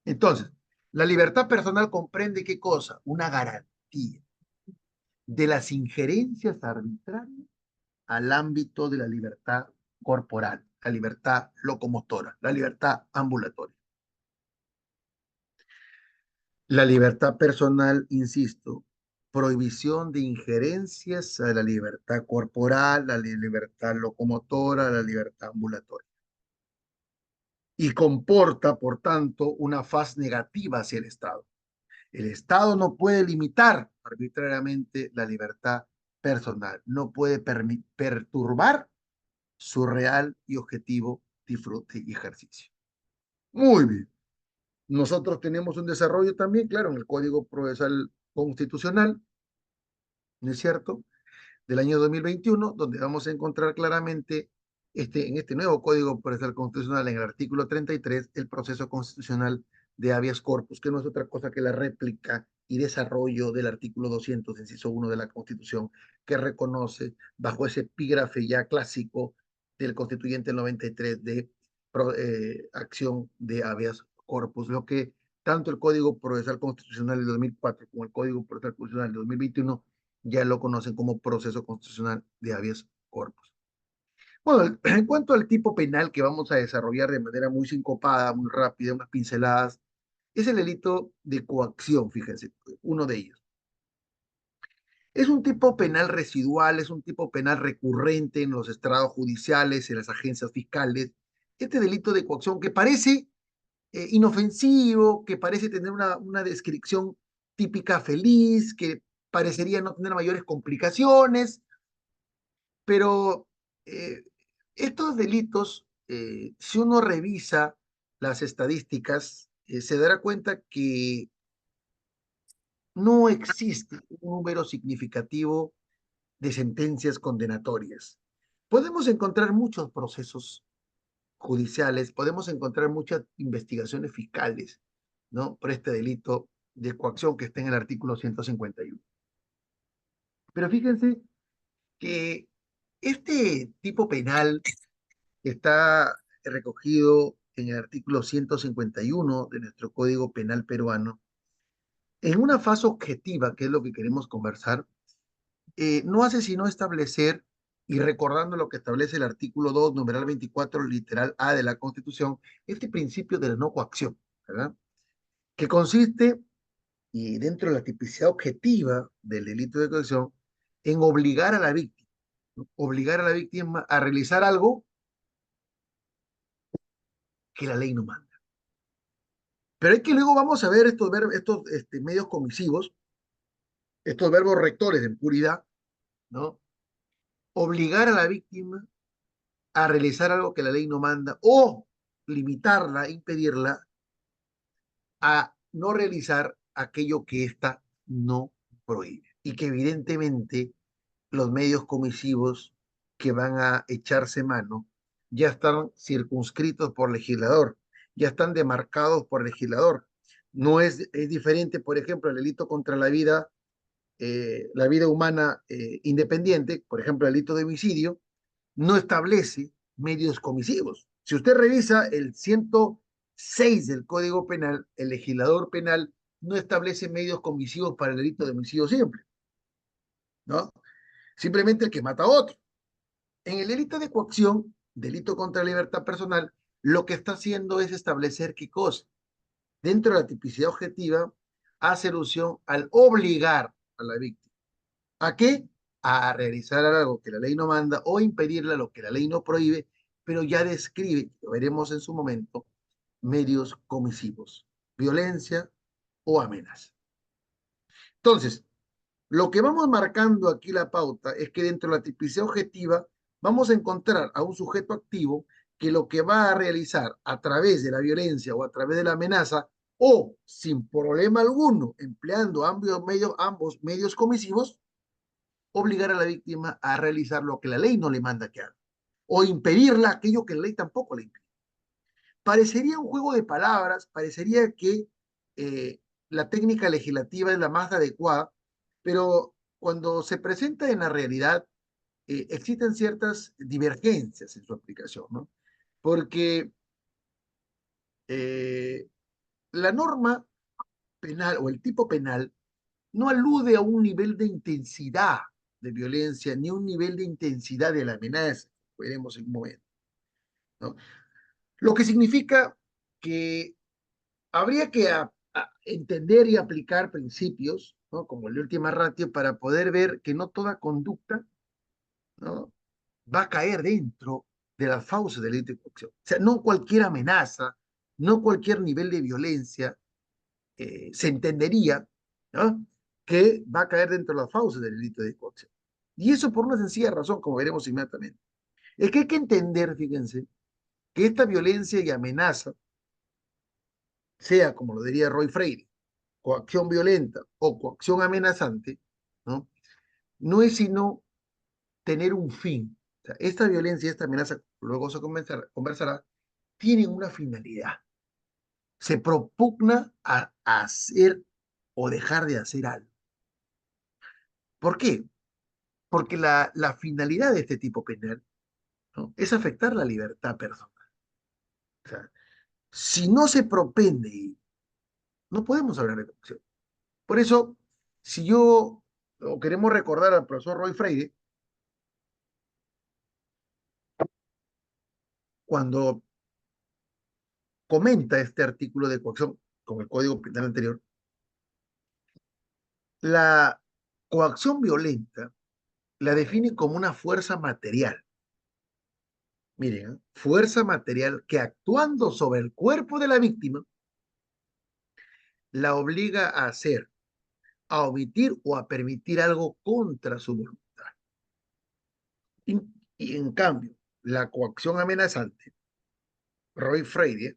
[SPEAKER 2] Entonces, la libertad personal comprende qué cosa? Una garantía de las injerencias arbitrarias al ámbito de la libertad corporal, la libertad locomotora, la libertad ambulatoria. La libertad personal, insisto, prohibición de injerencias a la libertad corporal, a la libertad locomotora, a la libertad ambulatoria. y comporta, por tanto, una faz negativa hacia el Estado. El Estado no puede limitar arbitrariamente la libertad personal, no puede perturbar su real y objetivo disfrute y ejercicio. Muy bien. Nosotros tenemos un desarrollo también, claro, en el Código Procesal Constitucional, ¿no es cierto?, del año 2021, donde vamos a encontrar claramente en este nuevo Código Procesal Constitucional, en el artículo 33, el proceso constitucional de habeas corpus, que no es otra cosa que la réplica y desarrollo del artículo 200, inciso 1 de la Constitución, que reconoce, bajo ese epígrafe ya clásico del constituyente 93, de acción de habeas corpus, lo que tanto el Código Procesal Constitucional de 2004 como el Código Procesal Constitucional de 2021 ya lo conocen como proceso constitucional de habeas corpus. Bueno, en cuanto al tipo penal que vamos a desarrollar de manera muy sincopada, muy rápida, unas pinceladas, es el delito de coacción, fíjense, uno de ellos. Es un tipo penal residual, es un tipo penal recurrente en los estrados judiciales, en las agencias fiscales. Este delito de coacción que parece inofensivo, que parece tener una descripción típica feliz, que parecería no tener mayores complicaciones, pero eh, estos delitos, si uno revisa las estadísticas, se dará cuenta que no existe un número significativo de sentencias condenatorias. Podemos encontrar muchos procesos judiciales, podemos encontrar muchas investigaciones fiscales, ¿no?, por este delito de coacción que está en el artículo 151. Pero fíjense que este tipo penal que está recogido en el artículo 151 de nuestro Código Penal peruano, en una fase objetiva, que es lo que queremos conversar, no hace sino establecer, y recordando lo que establece el artículo 2, numeral 24, literal A de la Constitución, este principio de la no coacción, ¿verdad? Que consiste, y dentro de la tipicidad objetiva del delito de coacción, en obligar a la víctima, ¿no?, obligar a la víctima a realizar algo que la ley no manda. Pero es que luego vamos a ver estos medios comisivos, estos verbos rectores en puridad, ¿no? Obligar a la víctima a realizar algo que la ley no manda o limitarla, impedirla a no realizar aquello que ésta no prohíbe. Y que evidentemente los medios comisivos que van a echarse mano ya están circunscritos por legislador, ya están demarcados por legislador. No es diferente, por ejemplo, el delito contra la vida humana independiente, por ejemplo, el delito de homicidio, no establece medios comisivos. Si usted revisa el 106 del Código Penal, el legislador penal no establece medios comisivos para el delito de homicidio simple, ¿no? Simplemente el que mata a otro. En el delito de coacción, delito contra la libertad personal, lo que está haciendo es establecer qué cosa. Dentro de la tipicidad objetiva, hace alusión al obligar a la víctima. ¿A qué? A realizar algo que la ley no manda o impedirle lo que la ley no prohíbe, pero ya describe, lo veremos en su momento, medios comisivos, violencia o amenaza. Entonces, lo que vamos marcando aquí la pauta es que dentro de la tipicidad objetiva vamos a encontrar a un sujeto activo que lo que va a realizar a través de la violencia o a través de la amenaza o sin problema alguno, empleando ambos medios comisivos, obligar a la víctima a realizar lo que la ley no le manda que haga o impedirla aquello que la ley tampoco le impide. Parecería un juego de palabras, parecería que la técnica legislativa es la más adecuada, pero cuando se presenta en la realidad, existen ciertas divergencias en su aplicación, ¿no? Porque eh, la norma penal o el tipo penal no alude a un nivel de intensidad de violencia ni un nivel de intensidad de la amenaza, veremos en un momento, ¿no? Lo que significa que habría que entender y aplicar principios, ¿no?, como el de última ratio, para poder ver que no toda conducta, ¿no?, va a caer dentro de las fauces del delito de coacción. O sea, no cualquier amenaza, no cualquier nivel de violencia se entendería, ¿no?, que va a caer dentro de las fauces del delito de coacción. Y eso por una sencilla razón, como veremos inmediatamente. Es que hay que entender, fíjense, que esta violencia y amenaza, sea como lo diría Roy Freire, coacción violenta o coacción amenazante, ¿no? No es sino tener un fin. O sea, esta violencia y esta amenaza, luego se conversará, tienen una finalidad. Se propugna a hacer o dejar de hacer algo. ¿Por qué? Porque la finalidad de este tipo penal, ¿no?, es afectar la libertad personal. O sea, si no se propende, no podemos hablar de corrupción. Por eso, si yo o queremos recordar al profesor Roy Freire, cuando comenta este artículo de coacción con el Código Penal anterior, la coacción violenta la define como una fuerza material. Miren, fuerza material que actuando sobre el cuerpo de la víctima la obliga a hacer, a omitir o a permitir algo contra su voluntad. Y, y en cambio, la coacción amenazante, Roy Freire,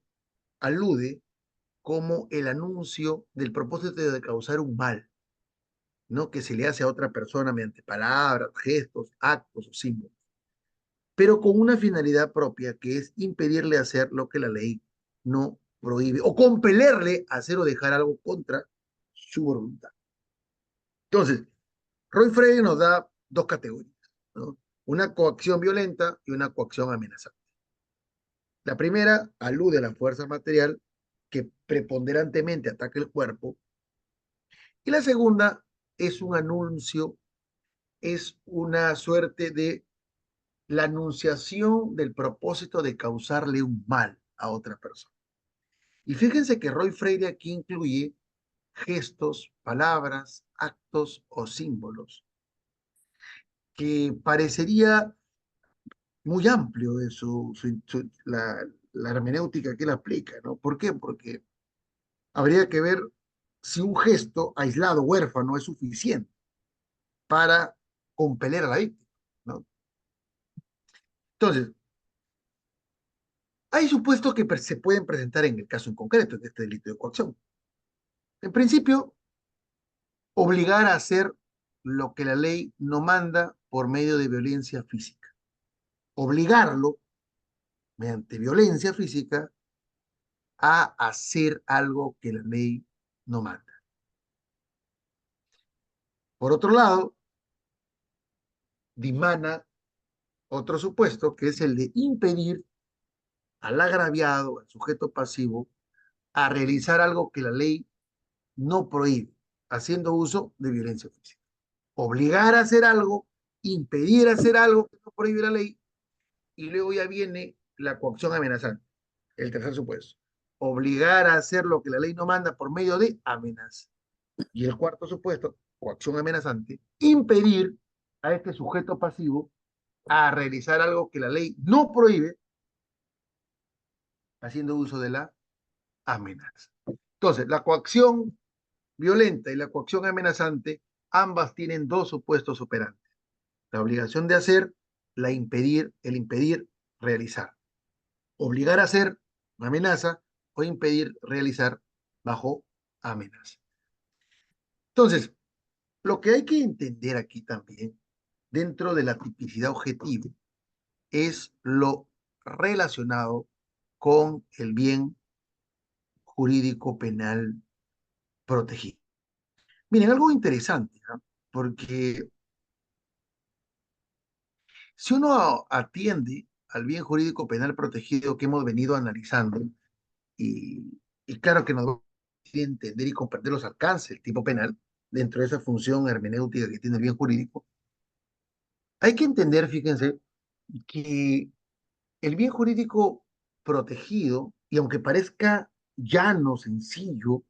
[SPEAKER 2] alude como el anuncio del propósito de causar un mal, ¿no?, que se le hace a otra persona mediante palabras, gestos, actos o símbolos, pero con una finalidad propia que es impedirle hacer lo que la ley no prohíbe o compelerle a hacer o dejar algo contra su voluntad. Entonces, Roy Freire nos da dos categorías, ¿no? Una coacción violenta y una coacción amenazante. La primera alude a la fuerza material que preponderantemente ataca el cuerpo, y la segunda es un anuncio, es una suerte de la anunciación del propósito de causarle un mal a otra persona. Y fíjense que Roy Freire aquí incluye gestos, palabras, actos o símbolos, que parecería muy amplio de la hermenéutica que él aplica, ¿no? ¿Por qué? Porque habría que ver si un gesto aislado, huérfano, es suficiente para compeler a la víctima, ¿no? Entonces, hay supuestos que se pueden presentar en el caso en concreto de este delito de coacción. En principio, obligar a hacer lo que la ley no manda por medio de violencia física. Obligarlo, mediante violencia física, a hacer algo que la ley no manda. Por otro lado, dimana otro supuesto, que es el de impedir al agraviado, al sujeto pasivo, a realizar algo que la ley no prohíbe, haciendo uso de violencia física. Obligar a hacer algo, impedir hacer algo que no prohíbe la ley, y luego ya viene la coacción amenazante, el tercer supuesto. Obligar a hacer lo que la ley no manda por medio de amenaza. Y el cuarto supuesto, coacción amenazante, impedir a este sujeto pasivo a realizar algo que la ley no prohíbe, haciendo uso de la amenaza. Entonces, la coacción violenta y la coacción amenazante, ambas tienen dos supuestos operantes: la obligación de hacer, el impedir realizar. Obligar a hacer una amenaza o impedir realizar bajo amenaza. Entonces, lo que hay que entender aquí también, dentro de la tipicidad objetiva, es lo relacionado con el bien jurídico penal protegido. Miren, algo interesante, ¿no? Porque si uno atiende al bien jurídico penal protegido que hemos venido analizando, y claro que nos va a entender y comprender los alcances del tipo penal dentro de esa función hermenéutica que tiene el bien jurídico, hay que entender, fíjense, que el bien jurídico protegido, y aunque parezca llano, sencillo,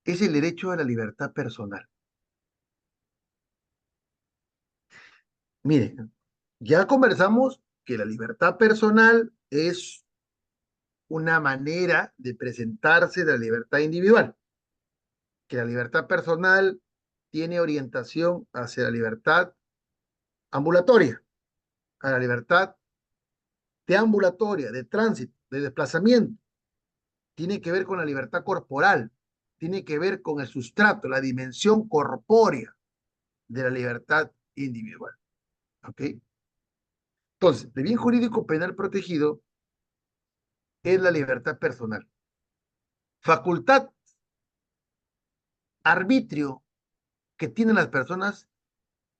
[SPEAKER 2] es el derecho a la libertad personal. Miren, ya conversamos que la libertad personal es una manera de presentarse de la libertad individual, que la libertad personal tiene orientación hacia la libertad ambulatoria, a la libertad deambulatoria, de tránsito, de desplazamiento, tiene que ver con la libertad corporal, tiene que ver con el sustrato, la dimensión corpórea de la libertad individual. ¿Ok? Entonces, el bien jurídico penal protegido es la libertad personal. Facultad, arbitrio que tienen las personas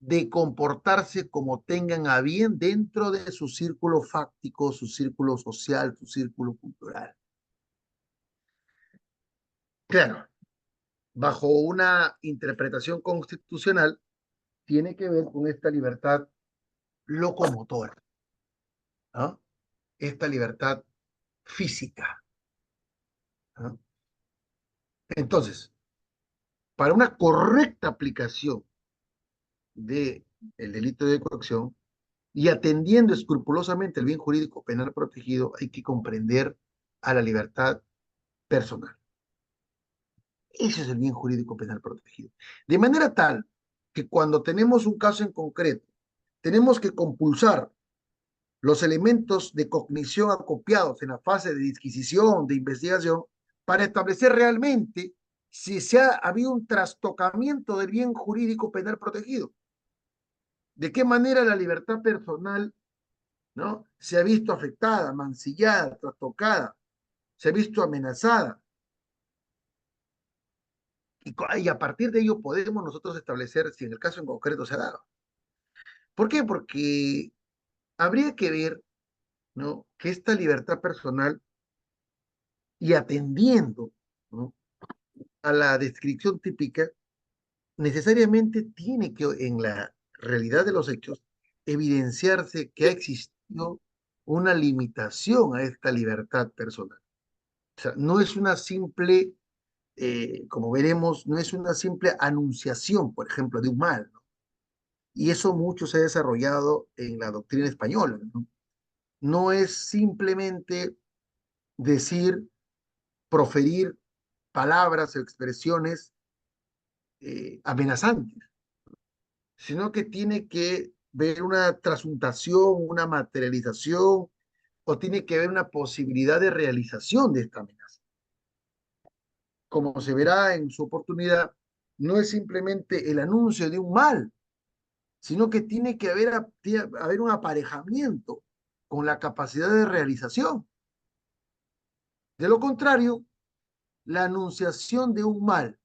[SPEAKER 2] de comportarse como tengan a bien dentro de su círculo fáctico, su círculo social, su círculo cultural. Claro, bajo una interpretación constitucional, tiene que ver con esta libertad locomotora, ¿no? Esta libertad física, ¿no? Entonces, para una correcta aplicación del delito de coacción y atendiendo escrupulosamente el bien jurídico penal protegido, hay que comprender a la libertad personal. Ese es el bien jurídico penal protegido. De manera tal que cuando tenemos un caso en concreto, tenemos que compulsar los elementos de cognición acopiados en la fase de disquisición, de investigación, para establecer realmente si se ha habido un trastocamiento del bien jurídico penal protegido. De qué manera la libertad personal, ¿no?, se ha visto afectada, mancillada, trastocada, se ha visto amenazada. Y a partir de ello podemos nosotros establecer si en el caso en concreto se ha dado. ¿Por qué? Porque habría que ver, ¿no?, que esta libertad personal y atendiendo, ¿no?, a la descripción típica, necesariamente tiene que, en la realidad de los hechos, evidenciarse que ha existido una limitación a esta libertad personal. O sea, no es una simple, como veremos, no es una simple anunciación, por ejemplo, de un mal, ¿no? Y eso mucho se ha desarrollado en la doctrina española, ¿no? No es simplemente decir, proferir palabras o expresiones amenazantes, sino que tiene que ver una trasuntación, una materialización, o tiene que ver una posibilidad de realización de esta amenaza. Como se verá en su oportunidad, no es simplemente el anuncio de un mal, sino que tiene que haber un aparejamiento con la capacidad de realización. De lo contrario, la anunciación de un mal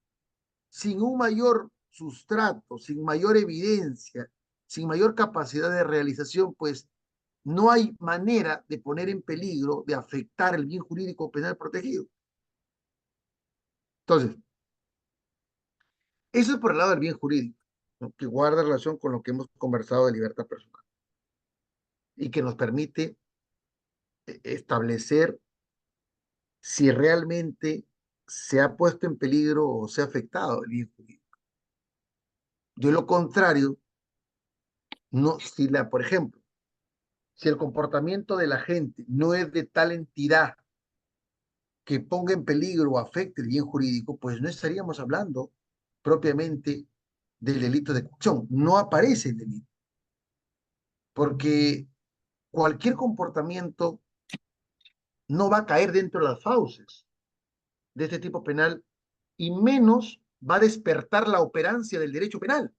[SPEAKER 2] sin un mayor sustrato, sin mayor evidencia, sin mayor capacidad de realización, pues no hay manera de poner en peligro, de afectar el bien jurídico penal protegido. Entonces, eso es por el lado del bien jurídico, ¿no?, que guarda relación con lo que hemos conversado de libertad personal y que nos permite establecer si realmente se ha puesto en peligro o se ha afectado el bien jurídico. De lo contrario, no, por ejemplo, si el comportamiento de la gente no es de tal entidad que ponga en peligro o afecte el bien jurídico, pues no estaríamos hablando propiamente del delito de coacción. No aparece el delito, porque cualquier comportamiento no va a caer dentro de las fauces de este tipo penal y menos va a despertar la operancia del derecho penal,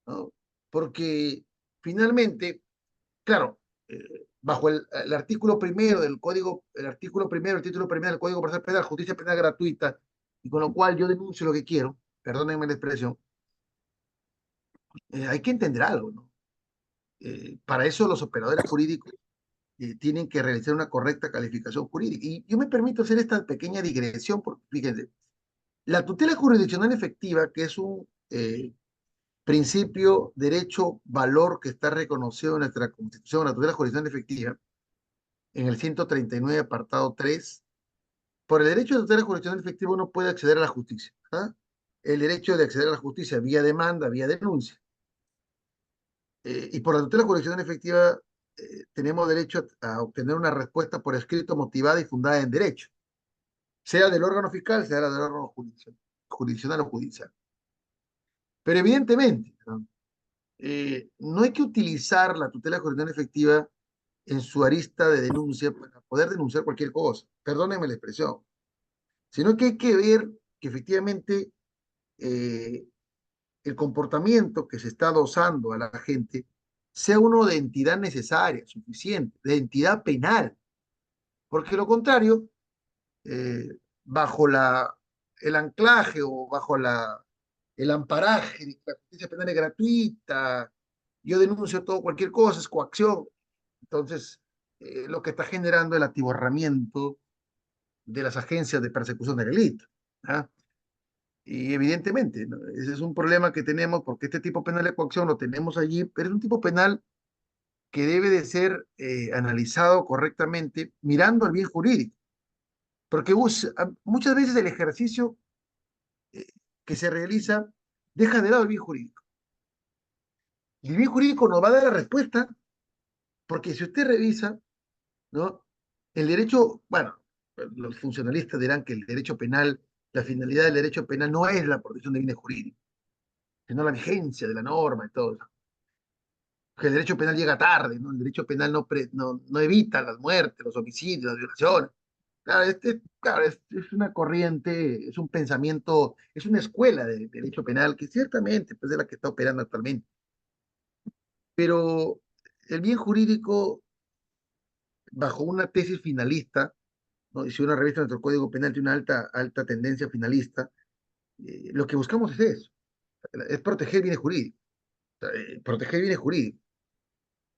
[SPEAKER 2] ¿no? Porque finalmente, claro, bajo el artículo primero del Código, el artículo primero, el título primero del Código Procesal Penal, justicia penal gratuita, y con lo cual yo denuncio lo que quiero, perdónenme la expresión, hay que entender algo, ¿no? Para eso los operadores jurídicos tienen que realizar una correcta calificación jurídica. Y yo me permito hacer esta pequeña digresión, porque fíjense, la tutela jurisdiccional efectiva, que es un principio, derecho, valor que está reconocido en nuestra Constitución, la tutela jurisdiccional efectiva, en el 139, apartado 3, por el derecho de tutela jurisdiccional efectiva uno puede acceder a la justicia, ¿ah? El derecho de acceder a la justicia vía demanda, vía denuncia. Y por la tutela jurisdiccional efectiva tenemos derecho a obtener una respuesta por escrito motivada y fundada en derecho, sea del órgano fiscal, sea del órgano jurisdiccional o judicial. Pero evidentemente, ¿no? No hay que utilizar la tutela jurisdiccional efectiva en su arista de denuncia para poder denunciar cualquier cosa, perdónenme la expresión, sino que hay que ver que efectivamente eh, el comportamiento que se está dosando a la gente sea uno de entidad necesaria, suficiente, de entidad penal, porque lo contrario, eh, bajo el anclaje o bajo el amparaje de que la justicia penal es gratuita, yo denuncio todo, cualquier cosa, es coacción. Entonces, lo que está generando el atiborramiento de las agencias de persecución del delito. ¿Ah? Y evidentemente, ¿no? Ese es un problema que tenemos porque este tipo penal de coacción lo tenemos allí, pero es un tipo penal que debe de ser analizado correctamente mirando al bien jurídico, porque muchas veces el ejercicio eh, que se realiza deja de lado el bien jurídico. Y el bien jurídico nos va a dar la respuesta, porque si usted revisa, ¿no? El derecho, bueno, los funcionalistas dirán que el derecho penal, la finalidad del derecho penal no es la protección de bienes jurídicos, sino la vigencia de la norma y todo eso. Que el derecho penal llega tarde, ¿no? El derecho penal no evita las muertes, los homicidios, las violaciones. Claro, claro, es una corriente, es un pensamiento, es una escuela de derecho penal que ciertamente pues, es la que está operando actualmente. Pero el bien jurídico, bajo una tesis finalista, ¿no? Y si una revista de nuestro Código Penal tiene una alta tendencia finalista, lo que buscamos es eso, es proteger bienes jurídicos, proteger bienes jurídicos.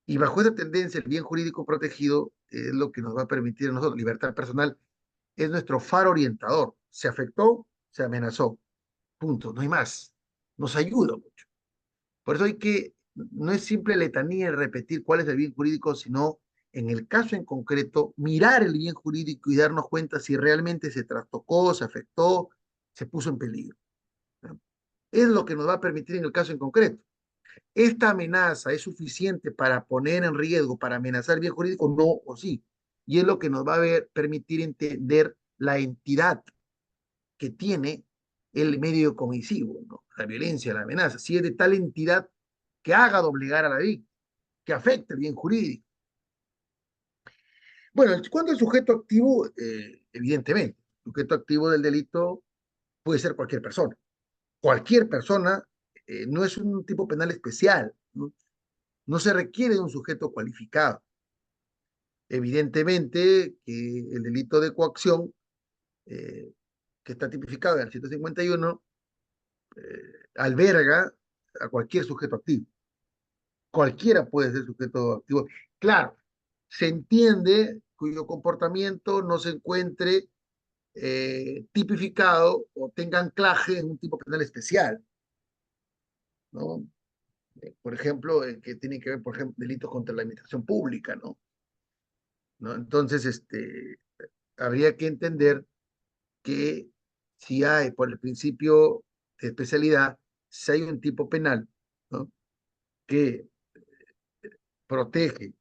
[SPEAKER 2] Y bajo esa tendencia, el bien jurídico protegido es lo que nos va a permitir a nosotros, libertad personal, es nuestro faro orientador. Se afectó, se amenazó, punto, no hay más. Nos ayuda mucho. Por eso no es simple letanía el repetir cuál es el bien jurídico, sino en el caso en concreto, mirar el bien jurídico y darnos cuenta si realmente se trastocó, se afectó, se puso en peligro. ¿No? Es lo que nos va a permitir en el caso en concreto. ¿Esta amenaza es suficiente para poner en riesgo, para amenazar el bien jurídico? No o sí. Y es lo que nos va a permitir entender la entidad que tiene el medio comisivo, ¿no? La violencia, la amenaza. Si es de tal entidad que haga doblegar a la víctima, que afecte el bien jurídico. Bueno, ¿cuándo el sujeto activo? Evidentemente, el sujeto activo del delito puede ser cualquier persona. Cualquier persona no es un tipo penal especial, ¿no? No se requiere de un sujeto cualificado. Evidentemente que el delito de coacción, eh, que está tipificado en el 151, alberga a cualquier sujeto activo. Cualquiera puede ser sujeto activo. Claro, se entiende cuyo comportamiento no se encuentre tipificado o tenga anclaje en un tipo penal especial, ¿no? Por ejemplo, que tiene que ver, por ejemplo, delitos contra la administración pública, ¿no? ¿No? Entonces, habría que entender que si hay, por el principio de especialidad, si hay un tipo penal, ¿no? Que protege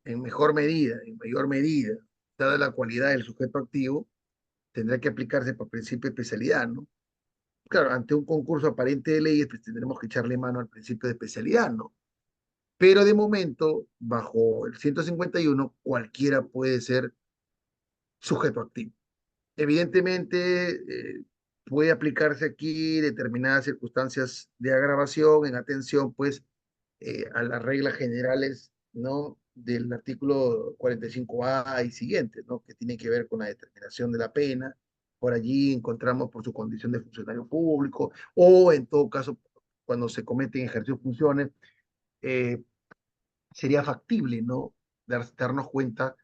[SPEAKER 2] en mejor medida, en mayor medida, dada la cualidad del sujeto activo, tendrá que aplicarse por principio de especialidad, ¿no? Claro, ante un concurso aparente de leyes, pues tendremos que echarle mano al principio de especialidad, ¿no? Pero de momento, bajo el 151, cualquiera puede ser sujeto activo. Evidentemente, puede aplicarse aquí determinadas circunstancias de agravación en atención, pues, a las reglas generales, ¿no? Del artículo 45A y siguientes, ¿no? Que tiene que ver con la determinación de la pena. Por allí encontramos por su condición de funcionario público o, en todo caso, cuando se cometen ejercicios de funciones, eh, sería factible, ¿no? Darnos cuenta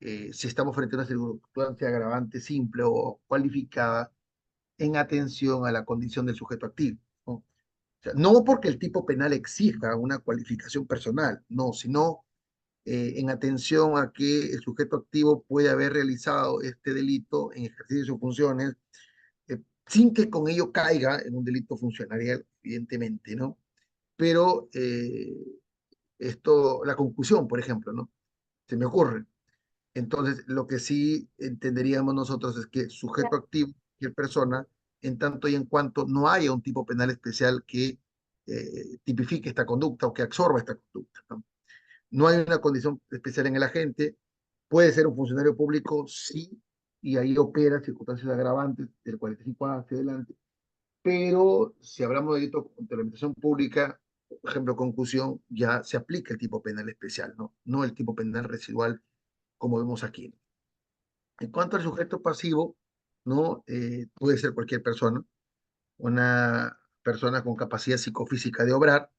[SPEAKER 2] si estamos frente a una circunstancia agravante simple o cualificada en atención a la condición del sujeto activo, ¿no? O sea, no porque el tipo penal exija una cualificación personal, no, sino en atención a que el sujeto activo puede haber realizado este delito en ejercicio de sus funciones, sin que con ello caiga en un delito funcionarial, evidentemente, ¿no? Pero la conclusión, por ejemplo, ¿no? Se me ocurre. Entonces, lo que sí entenderíamos nosotros es que sujeto activo, cualquier persona, en tanto y en cuanto no haya un tipo penal especial que tipifique esta conducta o que absorba esta conducta, ¿no? No hay una condición especial en el agente, puede ser un funcionario público, sí, y ahí opera circunstancias agravantes del 45 hacia adelante, pero si hablamos de delito contra la administración pública, por ejemplo, concusión, ya se aplica el tipo penal especial, ¿no? No el tipo penal residual como vemos aquí. En cuanto al sujeto pasivo, ¿no? Puede ser cualquier persona, una persona con capacidad psicofísica de obrar,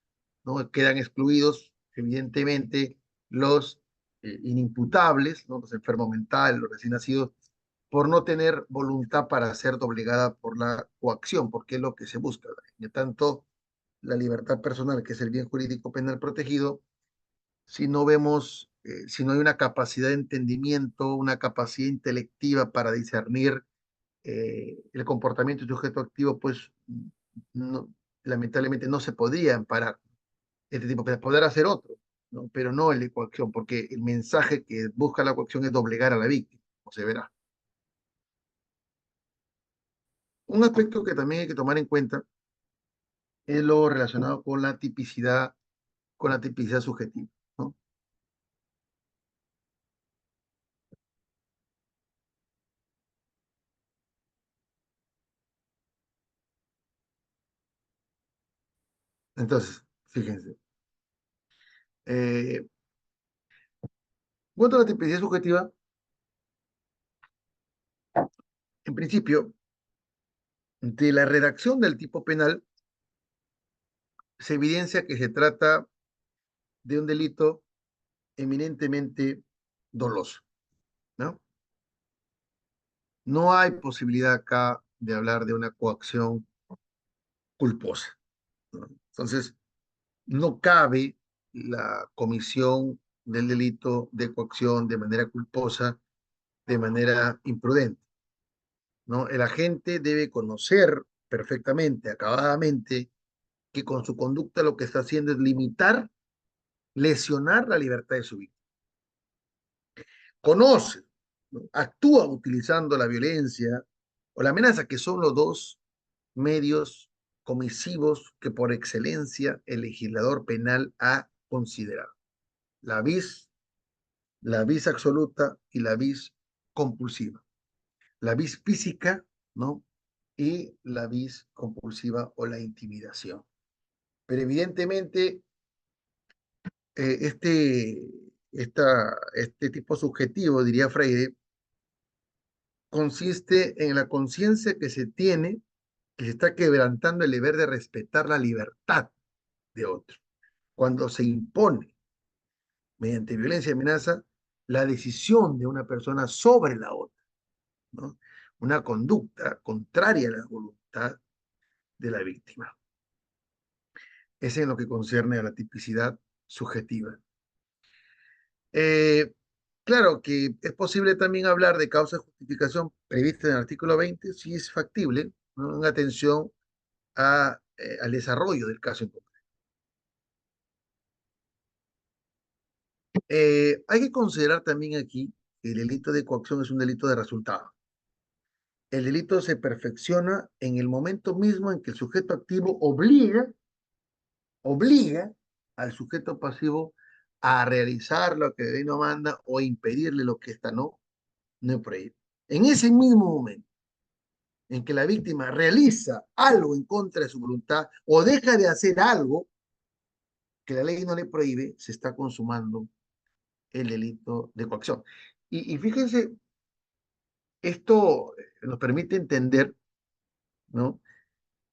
[SPEAKER 2] ¿no? Quedan excluidos, evidentemente, los inimputables, ¿no? Los enfermos mentales, los recién nacidos, por no tener voluntad para ser doblegada por la coacción, porque es lo que se busca. De tanto la libertad personal, que es el bien jurídico penal protegido, si no vemos, si no hay una capacidad de entendimiento, una capacidad intelectiva para discernir el comportamiento del sujeto activo, pues no, lamentablemente no se podría amparar este tipo, de poder hacer otro, ¿no? Pero no el de coacción, porque el mensaje que busca la coacción es doblegar a la víctima, como se verá. Un aspecto que también hay que tomar en cuenta es lo relacionado con la tipicidad subjetiva, ¿no? Entonces, fíjense, en cuanto a la tipicidad subjetiva, en principio, de la redacción del tipo penal, se evidencia que se trata de un delito eminentemente doloso, ¿no? No hay posibilidad acá de hablar de una coacción culposa, ¿no? Entonces, no cabe la comisión del delito de coacción de manera culposa, de manera imprudente, ¿no? El agente debe conocer perfectamente, acabadamente, que con su conducta lo que está haciendo es limitar, lesionar la libertad de su víctima. Conoce, ¿no? Actúa utilizando la violencia o la amenaza, que son los dos medios comisivos que por excelencia el legislador penal ha considerado. La vis, la vis absoluta y la vis compulsiva. La vis física, ¿no? Y la vis compulsiva o la intimidación. Pero evidentemente, este tipo subjetivo, diría Freire, consiste en la conciencia que se tiene que se está quebrantando el deber de respetar la libertad de otro. Cuando se impone mediante violencia y amenaza la decisión de una persona sobre la otra, ¿no? Una conducta contraria a la voluntad de la víctima. Es en lo que concierne a la tipicidad subjetiva. Eh, claro que es posible también hablar de causa de justificación prevista en el artículo 20, si es factible, ¿no? En atención al desarrollo del caso en concreto. Hay que considerar también aquí que el delito de coacción es un delito de resultado. El delito se perfecciona en el momento mismo en que el sujeto activo obliga al sujeto pasivo a realizar lo que la ley no manda o impedirle lo que ésta no prohíbe. En ese mismo momento en que la víctima realiza algo en contra de su voluntad o deja de hacer algo que la ley no le prohíbe, se está consumando el delito de coacción. Y fíjense, esto nos permite entender, ¿no?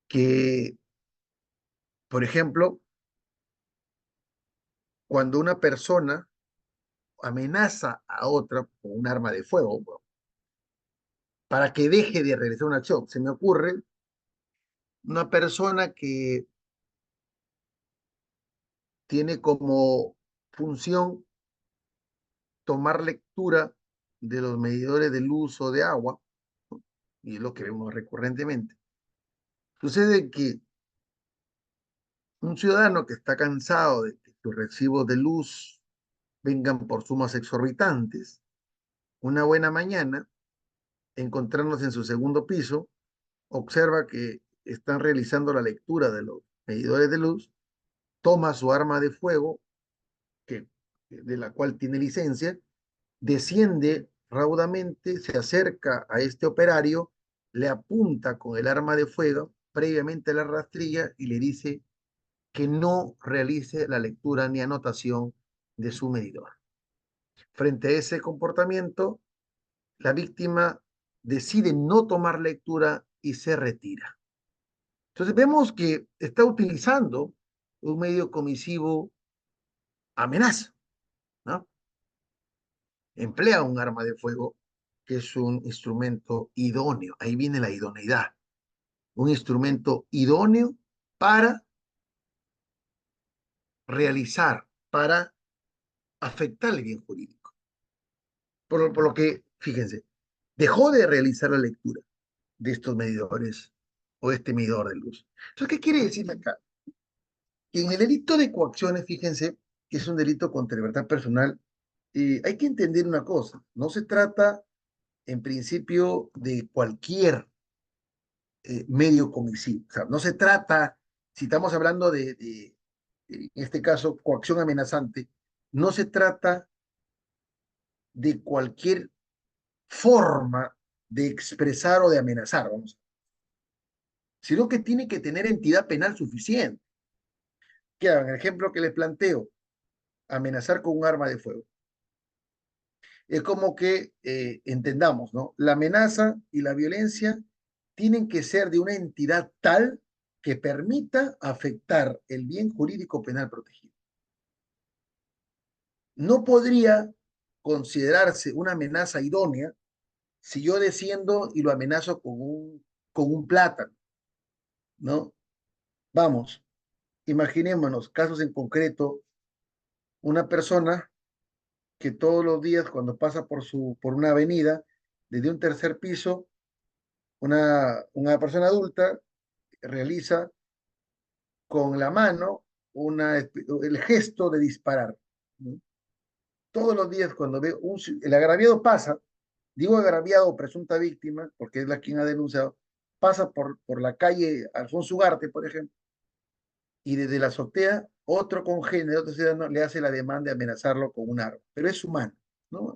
[SPEAKER 2] Que, por ejemplo, cuando una persona amenaza a otra con un arma de fuego, bueno, para que deje de realizar una acción, se me ocurre una persona que tiene como función tomar lectura de los medidores del uso de agua, ¿no? Y es lo que vemos recurrentemente. Sucede que un ciudadano que está cansado de que sus recibos de luz vengan por sumas exorbitantes. Una buena mañana, encontrándose en su segundo piso, observa que están realizando la lectura de los medidores de luz, toma su arma de fuego, de la cual tiene licencia, desciende raudamente, se acerca a este operario, le apunta con el arma de fuego previamente a la rastrilla y le dice que no realice la lectura ni anotación de su medidor. Frente a ese comportamiento, la víctima decide no tomar lectura y se retira. Entonces vemos que está utilizando un medio comisivo amenaza, ¿no? Emplea un arma de fuego que es un instrumento idóneo. Ahí viene la idoneidad. Un instrumento idóneo para realizar, para afectar el bien jurídico. Por lo que, fíjense, dejó de realizar la lectura de estos medidores o este medidor de luz. Entonces, ¿qué quiere decir acá? Que en el delito de coacciones, fíjense, que es un delito contra la libertad personal, hay que entender una cosa, no se trata en principio de cualquier medio comisivo, o sea, no se trata, si estamos hablando en este caso, coacción amenazante, no se trata de cualquier forma de expresar o de amenazar, vamos, sino que tiene que tener entidad penal suficiente. Que en el ejemplo que les planteo, amenazar con un arma de fuego. Es como que entendamos, ¿no? La amenaza y la violencia tienen que ser de una entidad tal que permita afectar el bien jurídico penal protegido. No podría considerarse una amenaza idónea si yo desciendo y lo amenazo con un plátano, ¿no? Vamos, imaginémonos casos en concreto, una persona que todos los días cuando pasa por una avenida, desde un tercer piso, una persona adulta realiza con la mano el gesto de disparar, ¿no? Todos los días cuando ve el agraviado pasa, digo agraviado o presunta víctima, porque es la quien ha denunciado, pasa por la calle Alfonso Ugarte, por ejemplo, y desde la azotea otro congénero, otro ciudadano, le hace la demanda de amenazarlo con un arma, pero es humano, ¿no?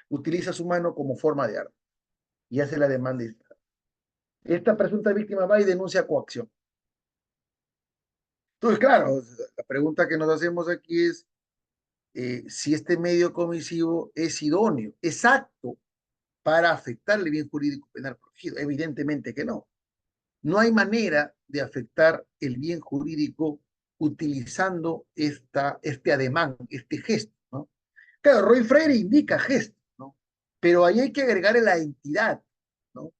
[SPEAKER 2] Utiliza su mano como forma de arma y hace la demanda. Esta presunta víctima va y denuncia coacción. Entonces, claro, la pregunta que nos hacemos aquí es si este medio comisivo es idóneo, exacto, para afectar el bien jurídico penal protegido. Evidentemente que no. No hay manera de afectar el bien jurídico utilizando este ademán, este gesto, ¿no? Claro, Roy Freire indica gesto, ¿no? Pero ahí hay que agregar la entidad, ¿no?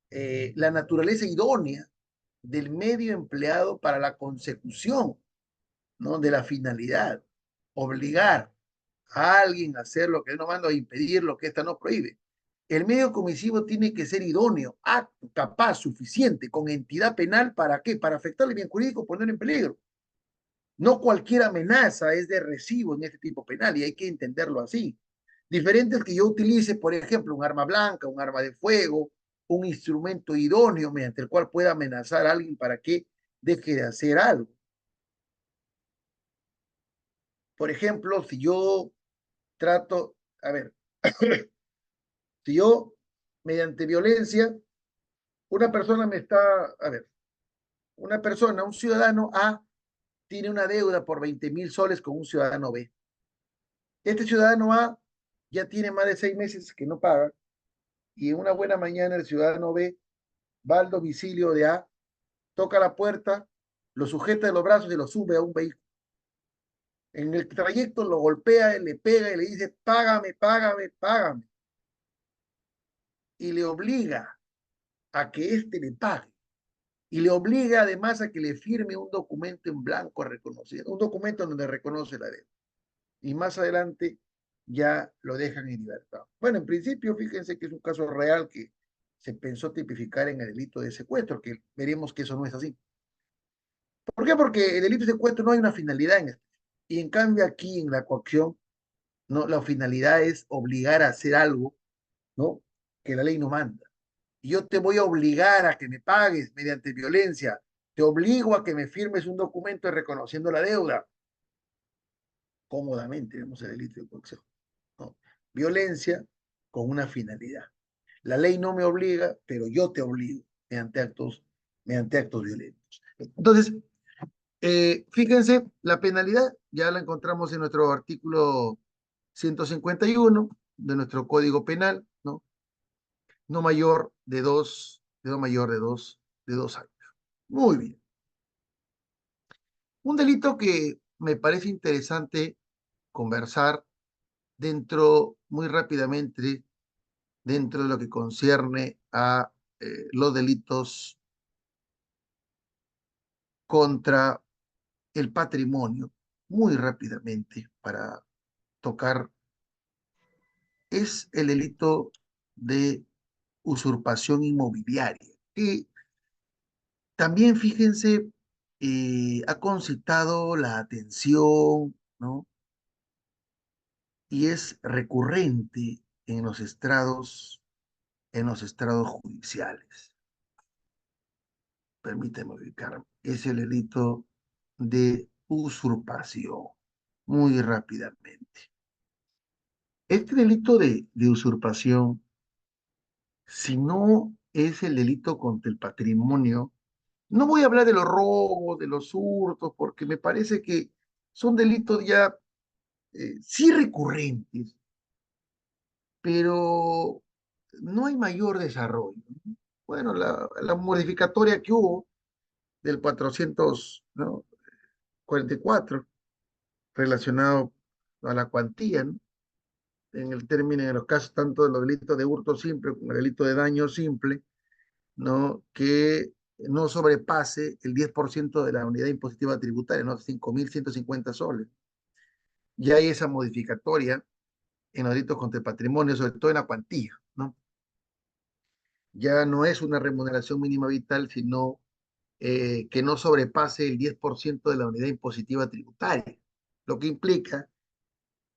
[SPEAKER 2] La naturaleza idónea del medio empleado para la consecución, ¿no? De la finalidad, obligar a alguien a hacer lo que él no manda o impedir lo que ésta no prohíbe. El medio comisivo tiene que ser idóneo, apto, capaz, suficiente, con entidad penal, ¿para qué? Para afectar el bien jurídico, poner en peligro. No cualquier amenaza es de recibo en este tipo penal y hay que entenderlo así. Diferente es que yo utilice, por ejemplo, un arma blanca, un arma de fuego, un instrumento idóneo mediante el cual pueda amenazar a alguien para que deje de hacer algo. Por ejemplo, si yo trato, a ver, si yo mediante violencia, una persona me está, a ver, una persona, un ciudadano A, tiene una deuda por 20.000 soles con un ciudadano B. Este ciudadano A ya tiene más de 6 meses que no paga y en una buena mañana el ciudadano B va al domicilio de A, toca la puerta, lo sujeta de los brazos y lo sube a un vehículo. En el trayecto lo golpea, le pega y le dice, págame, págame, págame. Y le obliga a que éste le pague. Y le obliga además a que le firme un documento en blanco reconocido, un documento donde reconoce la deuda. Y más adelante ya lo dejan en libertad. Bueno, en principio, fíjense que es un caso real que se pensó tipificar en el delito de secuestro, que veremos que eso no es así. ¿Por qué? Porque el delito de secuestro no hay una finalidad en esto. Y en cambio aquí en la coacción, ¿no? La finalidad es obligar a hacer algo, ¿no? Que la ley no manda. Y yo te voy a obligar a que me pagues mediante violencia. Te obligo a que me firmes un documento reconociendo la deuda. Cómodamente vemos el delito de coacción, ¿no? Violencia con una finalidad. La ley no me obliga, pero yo te obligo mediante actos violentos. Entonces, fíjense, la penalidad ya la encontramos en nuestro artículo 151 de nuestro Código Penal, ¿no? No mayor de dos, no mayor de 2 años. Muy bien. Un delito que me parece interesante conversar muy rápidamente, dentro de lo que concierne a los delitos contra el patrimonio, muy rápidamente para tocar, es el delito de usurpación inmobiliaria, que también, fíjense, ha concitado la atención, ¿no? Y es recurrente en los estrados judiciales. Permíteme ubicar, es el delito de usurpación, muy rápidamente. Este delito de usurpación, si no es el delito contra el patrimonio, no voy a hablar de los robos, de los hurtos, porque me parece que son delitos ya sí recurrentes, pero no hay mayor desarrollo. Bueno, la modificatoria que hubo del 444 relacionado a la cuantía, ¿no? En el término, en los casos tanto de los delitos de hurto simple como el delito de daño simple, ¿no? Que no sobrepase el 10% de la unidad impositiva tributaria, ¿no? 5.150 soles. Ya hay esa modificatoria en los delitos contra el patrimonio, sobre todo en la cuantía, ¿no? Ya no es una remuneración mínima vital, sino que no sobrepase el 10% de la unidad impositiva tributaria, lo que implica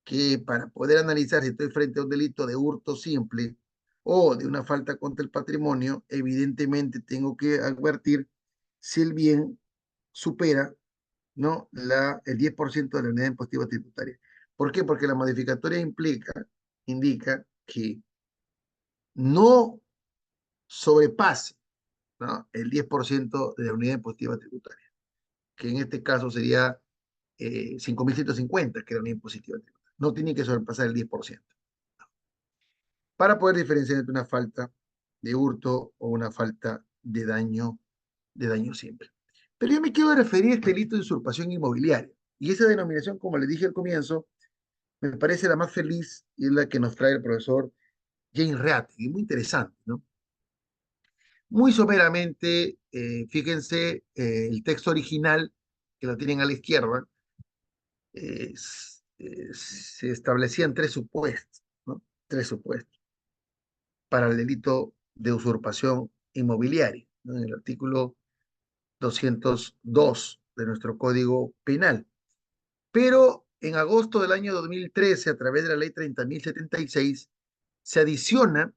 [SPEAKER 2] que para poder analizar si estoy frente a un delito de hurto simple o de una falta contra el patrimonio, evidentemente tengo que advertir si el bien supera, ¿no? el 10% de la unidad impositiva tributaria. ¿Por qué? Porque la modificatoria indica que no sobrepase, ¿no? el 10% de la unidad impositiva tributaria, que en este caso sería 5.150, que era una impositiva tributaria. No tiene que sobrepasar el 10%, para poder diferenciar entre una falta de hurto o una falta de daño simple. Pero yo me quiero referir a este delito de usurpación inmobiliaria. Y esa denominación, como le dije al comienzo, me parece la más feliz y es la que nos trae el profesor James Reategui. Muy interesante, ¿no? Muy someramente, fíjense, el texto original, que lo tienen a la izquierda, se establecían tres supuestos, ¿no? Tres supuestos para el delito de usurpación inmobiliaria, ¿no? En el artículo 202 de nuestro Código Penal. Pero en agosto del año 2013, a través de la ley 30.076, se adiciona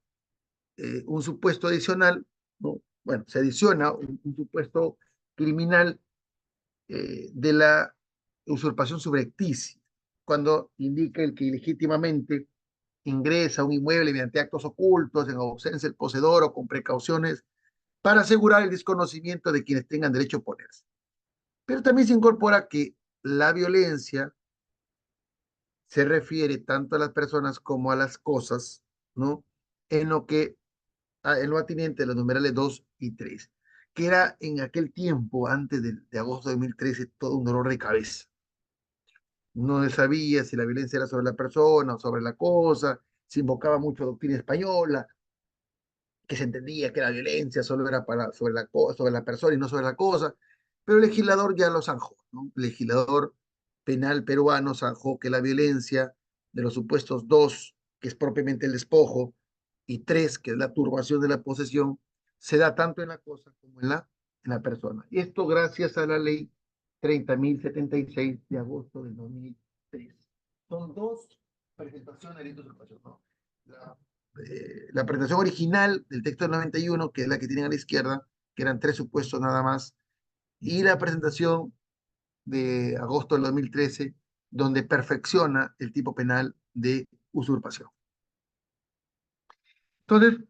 [SPEAKER 2] un supuesto adicional, ¿no? Bueno, se adiciona un supuesto criminal de la usurpación subrepticia, cuando indica el que ilegítimamente ingresa a un inmueble mediante actos ocultos, en ausencia del poseedor o con precauciones para asegurar el desconocimiento de quienes tengan derecho a oponerse. Pero también se incorpora que la violencia se refiere tanto a las personas como a las cosas, ¿no? En lo que, en lo atinente a los numerales 2 y 3, que era en aquel tiempo, antes de agosto de 2013, todo un dolor de cabeza. No se sabía si la violencia era sobre la persona o sobre la cosa, se invocaba mucho doctrina española, que se entendía que la violencia solo era sobre la persona y no sobre la cosa, pero el legislador ya lo zanjó, ¿no? El legislador penal peruano zanjó que la violencia de los supuestos dos, que es propiamente el despojo, y tres, que es la turbación de la posesión, se da tanto en la cosa como en la persona. Y esto gracias a la ley 30.076 de agosto del 2003. Son dos presentaciones del delito de usurpación, ¿no? La presentación original del texto del 91, que es la que tienen a la izquierda, que eran 3 supuestos nada más, y la presentación de agosto del 2013, donde perfecciona el tipo penal de usurpación. Entonces,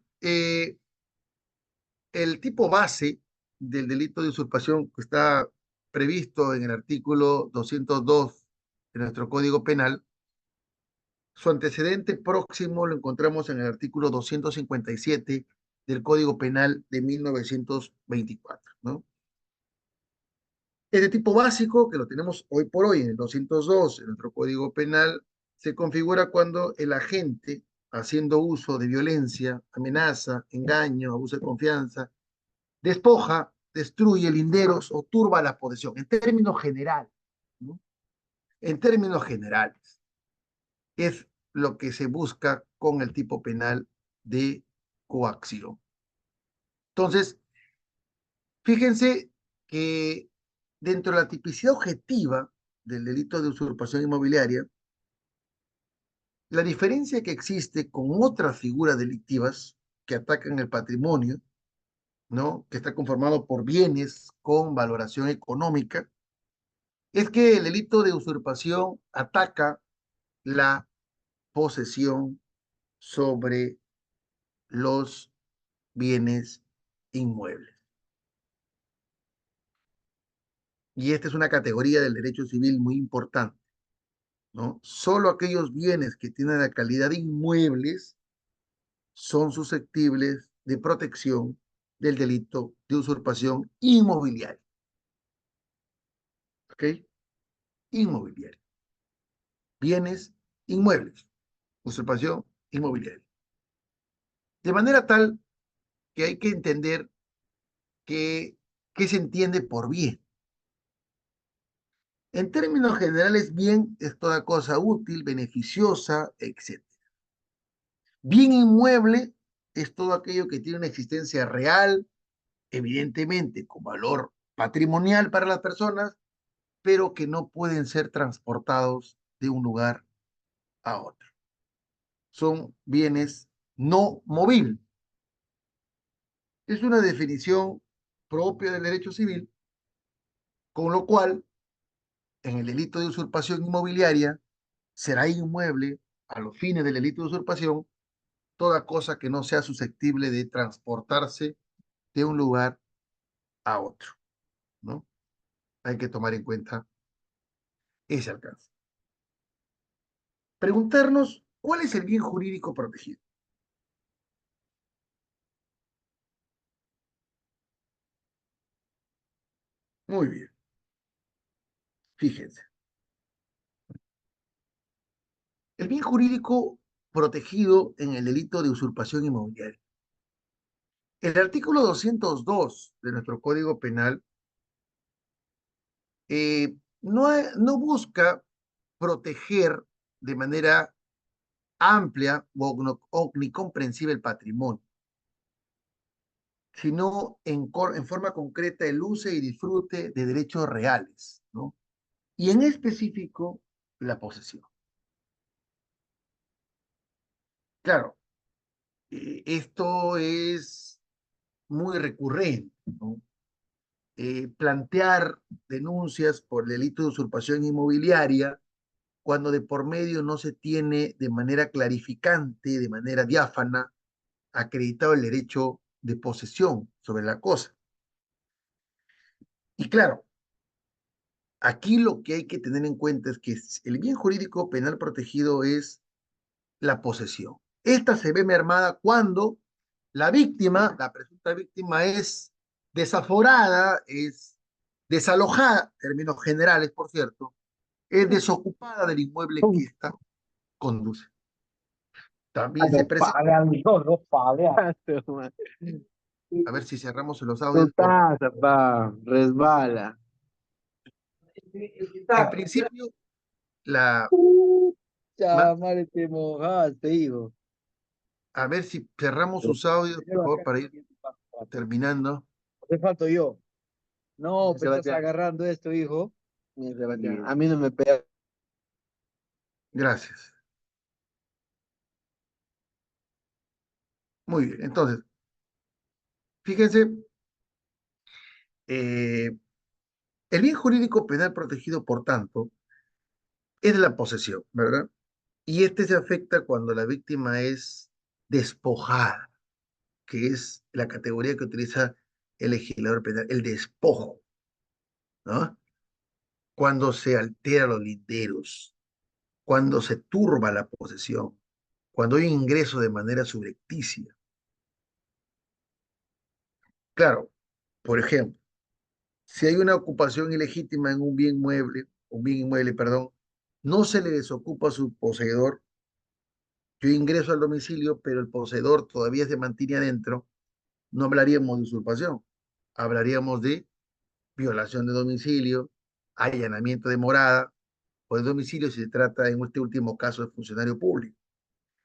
[SPEAKER 2] el tipo base del delito de usurpación que está previsto en el artículo 202 de nuestro Código Penal, su antecedente próximo lo encontramos en el artículo 257 del Código Penal de 1924, ¿no? Este tipo básico, que lo tenemos hoy por hoy en el 202 de nuestro Código Penal, se configura cuando el agente, haciendo uso de violencia, amenaza, engaño, abuso de confianza, despoja, destruye linderos o turba la posesión, en términos generales, ¿no? En términos generales, es lo que se busca con el tipo penal de coacción. Entonces, fíjense que dentro de la tipicidad objetiva del delito de usurpación inmobiliaria, la diferencia que existe con otras figuras delictivas que atacan el patrimonio, ¿no? Que está conformado por bienes con valoración económica, es que el delito de usurpación ataca la posesión sobre los bienes inmuebles. Y esta es una categoría del derecho civil muy importante, ¿no? Solo aquellos bienes que tienen la calidad de inmuebles son susceptibles de protección del delito de usurpación inmobiliaria. ¿Ok? Inmobiliaria. Bienes inmuebles. Usurpación inmobiliaria. De manera tal que hay que entender qué se entiende por bien. En términos generales, bien es toda cosa útil, beneficiosa, etc. Bien inmueble es todo aquello que tiene una existencia real, evidentemente con valor patrimonial para las personas, pero que no pueden ser transportados de un lugar a otro. Son bienes no movibles. Es una definición propia del derecho civil, con lo cual, en el delito de usurpación inmobiliaria, será inmueble a los fines del delito de usurpación toda cosa que no sea susceptible de transportarse de un lugar a otro, ¿no? Hay que tomar en cuenta ese alcance. Preguntarnos, ¿cuál es el bien jurídico protegido? Muy bien, fíjense. El bien jurídico protegido en el delito de usurpación inmobiliaria. El artículo 202 de nuestro Código Penal no busca proteger de manera amplia o omnicomprensiva el patrimonio, sino en forma concreta el uso y disfrute de derechos reales, ¿no? Y en específico, la posesión. Claro, esto es muy recurrente, ¿no? Plantear denuncias por delito de usurpación inmobiliaria cuando de por medio no se tiene de manera clarificante, de manera diáfana, acreditado el derecho de posesión sobre la cosa. Y claro, aquí lo que hay que tener en cuenta es que el bien jurídico penal protegido es la posesión. Esta se ve mermada cuando la víctima, la presunta víctima, es desaforada, es desalojada, términos generales, por cierto, es desocupada del inmueble que ésta conduce. También se
[SPEAKER 3] No
[SPEAKER 2] presenta,
[SPEAKER 3] paga, amigo, no paga.
[SPEAKER 2] a ver si cerramos los
[SPEAKER 3] Tu
[SPEAKER 2] audios, porque
[SPEAKER 3] taza, pa, resbala.
[SPEAKER 2] en principio, la,
[SPEAKER 3] Chamare, te mojaste, hijo.
[SPEAKER 2] a ver si cerramos sus audios, por
[SPEAKER 3] Primero
[SPEAKER 2] favor,
[SPEAKER 3] acá,
[SPEAKER 2] para ir terminando.
[SPEAKER 3] te falto yo. No, pero estás
[SPEAKER 4] Sebastián,
[SPEAKER 3] agarrando esto, hijo. Mi Sebastián, a mí no me pega.
[SPEAKER 2] Gracias. Muy bien. Entonces, fíjense, eh, el bien jurídico penal protegido, por tanto, es la posesión, ¿verdad? Y este se afecta cuando la víctima es despojada, que es la categoría que utiliza el legislador penal, el despojo, ¿no? Cuando se altera los linderos, cuando se turba la posesión, cuando hay ingreso de manera subrepticia. Claro, por ejemplo, si hay una ocupación ilegítima en un bien inmueble, perdón, no se le desocupa a su poseedor. Yo ingreso al domicilio, pero el poseedor todavía se mantiene adentro. No hablaríamos de usurpación, hablaríamos de violación de domicilio, allanamiento de morada o de domicilio si se trata en este último caso de funcionario público.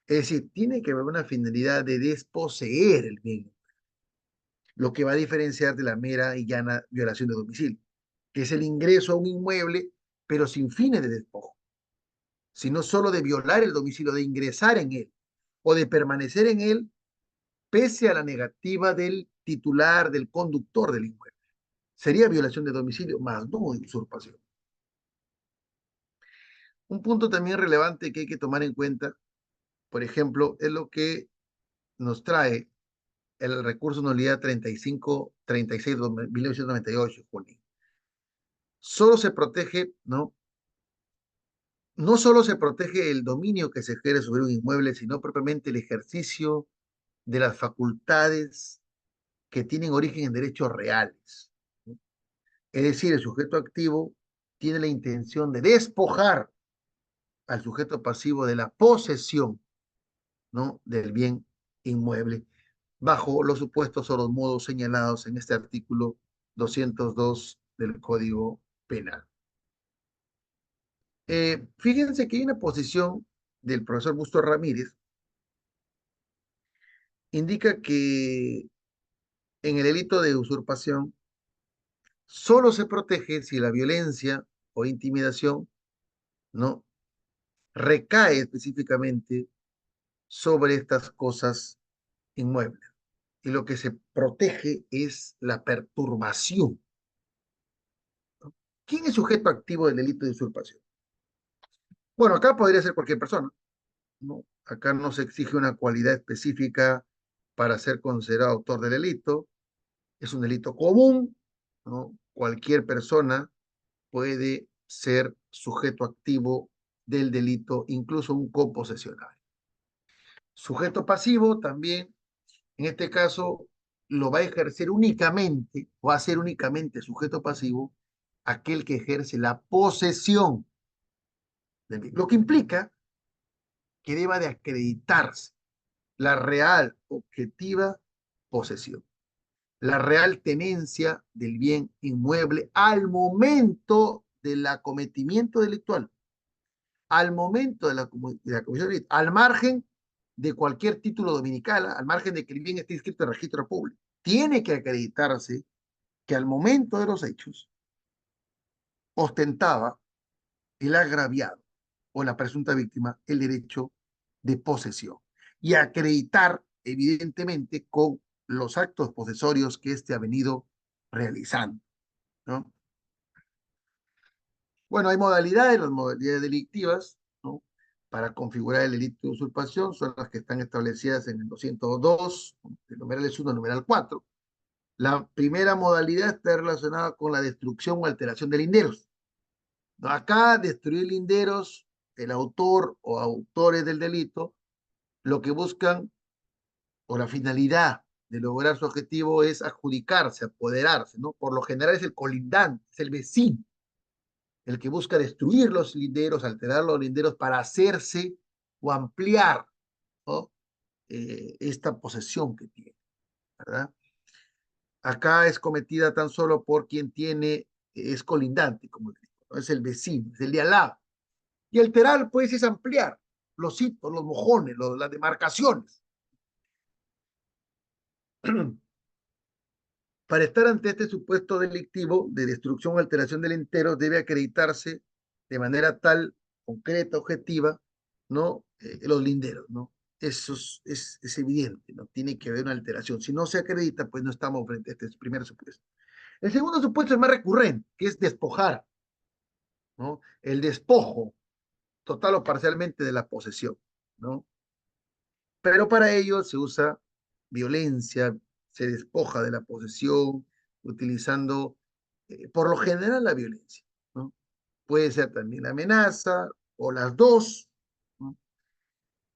[SPEAKER 2] Es decir, tiene que haber una finalidad de desposeer el bien, lo que va a diferenciar de la mera y llana violación de domicilio, que es el ingreso a un inmueble, pero sin fines de despojo, sino solo de violar el domicilio, de ingresar en él o de permanecer en él pese a la negativa del titular, del conductor del inmueble. Sería violación de domicilio, más no usurpación. Un punto también relevante que hay que tomar en cuenta, por ejemplo, es lo que nos trae el recurso nulidad 3536 de 1998, Juli. Solo se protege, ¿no? No solo se protege el dominio que se ejerce sobre un inmueble, sino propiamente el ejercicio de las facultades que tienen origen en derechos reales. Es decir, el sujeto activo tiene la intención de despojar al sujeto pasivo de la posesión, ¿no?, del bien inmueble, bajo los supuestos o los modos señalados en este artículo 202 del Código Penal. Fíjense que hay una posición del profesor Busto Ramírez, indica que en el delito de usurpación solo se protege si la violencia o intimidación, ¿no?, recae específicamente sobre estas cosas inmuebles. Y lo que se protege es la perturbación. ¿Quién es sujeto activo del delito de usurpación? Bueno, acá podría ser cualquier persona, ¿no? Acá no se exige una cualidad específica para ser considerado autor del delito. Es un delito común, ¿no? Cualquier persona puede ser sujeto activo del delito, incluso un coposesionario. Sujeto pasivo también, en este caso, lo va a ejercer únicamente, o va a ser únicamente sujeto pasivo, aquel que ejerce la posesión del bien. Lo que implica que deba de acreditarse la real, objetiva posesión, la real tenencia del bien inmueble al momento del acometimiento delictual, al momento de la comisión delictual, al margen de cualquier título dominical, al margen de que el bien esté inscrito en el registro público. Tiene que acreditarse que al momento de los hechos ostentaba el agraviado o la presunta víctima el derecho de posesión y acreditar evidentemente con los actos posesorios que éste ha venido realizando, ¿no? Bueno, hay modalidades, las modalidades delictivas, ¿no?, para configurar el delito de usurpación son las que están establecidas en el 202, el numeral es 1, numeral 4. La primera modalidad está relacionada con la destrucción o alteración de linderos. Acá, destruir linderos, el autor o autores del delito, lo que buscan o la finalidad de lograr su objetivo es adjudicarse, apoderarse, ¿no? Por lo general es el colindante, es el vecino, el que busca destruir los linderos, alterar los linderos para hacerse o ampliar, ¿no?, esta posesión que tiene, ¿verdad? Acá es cometida tan solo por quien tiene, es colindante, como digo, ¿no? Es el vecino, es el de al lado. Y alterar, pues, es ampliar los hitos, los mojones, las demarcaciones. Para estar ante este supuesto delictivo de destrucción o alteración del entero, debe acreditarse de manera tal, concreta, objetiva, ¿no? Los linderos, ¿no? Eso es evidente, ¿no? Tiene que haber una alteración. Si no se acredita, pues no estamos frente a este primer supuesto. El segundo supuesto es más recurrente, que es despojar, ¿no? El despojo total o parcialmente de la posesión, ¿no? Pero para ello se usa violencia, se despoja de la posesión, utilizando por lo general la violencia, ¿no? Puede ser también la amenaza o las dos, ¿no?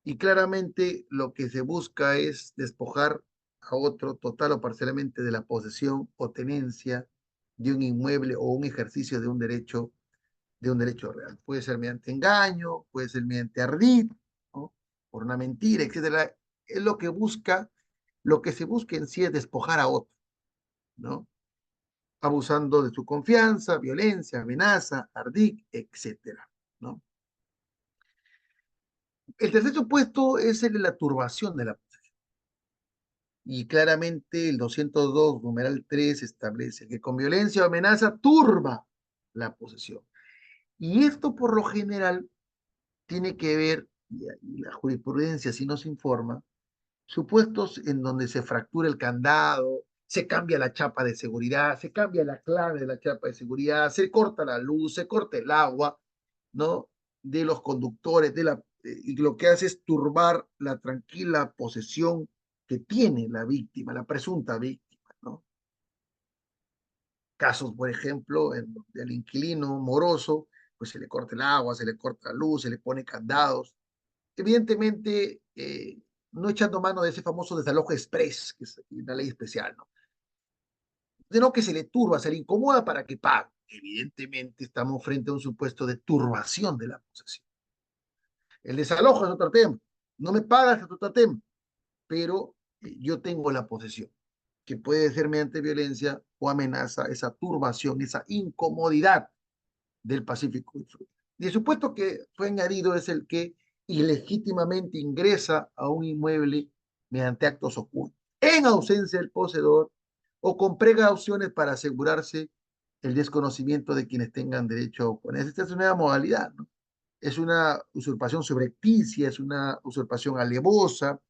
[SPEAKER 2] Y claramente lo que se busca es despojar a otro total o parcialmente de la posesión o tenencia de un inmueble o un ejercicio de un derecho real. Puede ser mediante engaño, puede ser mediante ardid, ¿no? Por una mentira, etcétera. Es lo que busca, lo que se busca en sí es despojar a otro, ¿no? Abusando de su confianza, violencia, amenaza, ardid, etcétera, ¿no? El tercer supuesto es el de la turbación de la posesión. Y claramente el 202, numeral 3, establece que con violencia o amenaza turba la posesión. Y esto por lo general tiene que ver, y la jurisprudencia si nos informa, supuestos en donde se fractura el candado, se cambia la chapa de seguridad, se cambia la clave de la chapa de seguridad, se corta la luz, se corta el agua, ¿no? De los conductores, y lo que hace es turbar la tranquila posesión que tiene la víctima, la presunta víctima, ¿no? Casos, por ejemplo, en donde al inquilino moroso, pues se le corta el agua, se le corta la luz, se le pone candados, evidentemente, no echando mano de ese famoso desalojo express, que es una ley especial, ¿no? De no que se le turba, se le incomoda para que pague. Evidentemente, estamos frente a un supuesto de turbación de la posesión. El desalojo es otro tema. No me pagas es otro tema, pero yo tengo la posesión, que puede ser mediante violencia o amenaza, esa turbación, esa incomodidad del pacífico disfrute. Y el supuesto que fue añadido es el que ilegítimamente ingresa a un inmueble mediante actos ocultos, en ausencia del poseedor o con precauciones para asegurarse el desconocimiento de quienes tengan derecho a oponerse. Esta es una nueva modalidad, ¿no? Es una usurpación subrepticia, es una usurpación alevosa,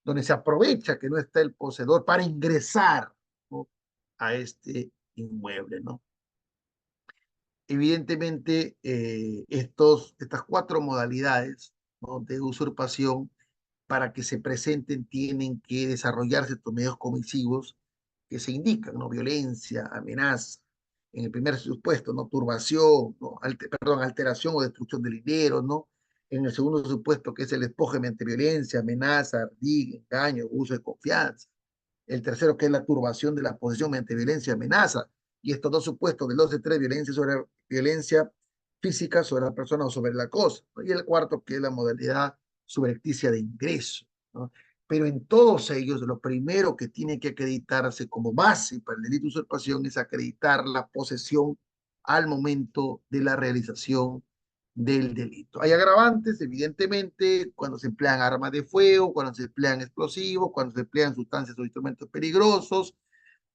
[SPEAKER 2] donde se aprovecha que no está el poseedor para ingresar, ¿no?, a este inmueble, ¿no? Evidentemente, estas cuatro modalidades, ¿no?, de usurpación, para que se presenten, tienen que desarrollarse estos medios comisivos que se indican, ¿no? Violencia, amenaza. En el primer supuesto, ¿no? Turbación, ¿no? Perdón, alteración o destrucción del dinero, ¿no? En el segundo supuesto, que es el despojo mediante violencia, amenaza, ardid, engaño, uso de confianza. El tercero, que es la turbación de la posesión mediante violencia, amenaza. Y estos dos supuestos del 2 de 3, violencia física sobre la persona o sobre la cosa, ¿no? Y el cuarto, que es la modalidad subrepticia de ingreso, ¿no? Pero en todos ellos, lo primero que tiene que acreditarse como base para el delito de usurpación es acreditar la posesión al momento de la realización del delito. Hay agravantes, evidentemente, cuando se emplean armas de fuego, cuando se emplean explosivos, cuando se emplean sustancias o instrumentos peligrosos,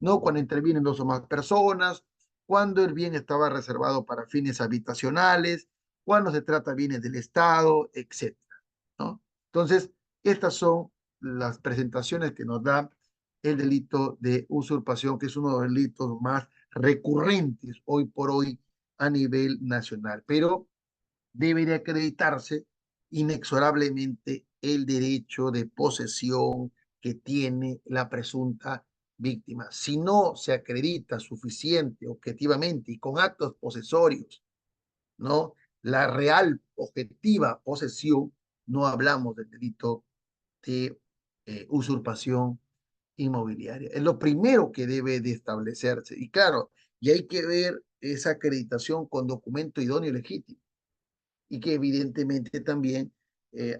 [SPEAKER 2] ¿no? Cuando intervienen dos o más personas, cuando el bien estaba reservado para fines habitacionales, cuando se trata de bienes del Estado, etcétera, ¿no? Entonces, estas son las presentaciones que nos da el delito de usurpación, que es uno de los delitos más recurrentes hoy por hoy a nivel nacional. Pero debe de acreditarse inexorablemente el derecho de posesión que tiene la presunta víctima. Si no se acredita suficiente, objetivamente y con actos posesorios, ¿no?, la real, objetiva posesión, no hablamos del delito de usurpación inmobiliaria. Es lo primero que debe de establecerse. Y claro, y hay que ver esa acreditación con documento idóneo y legítimo, y que evidentemente también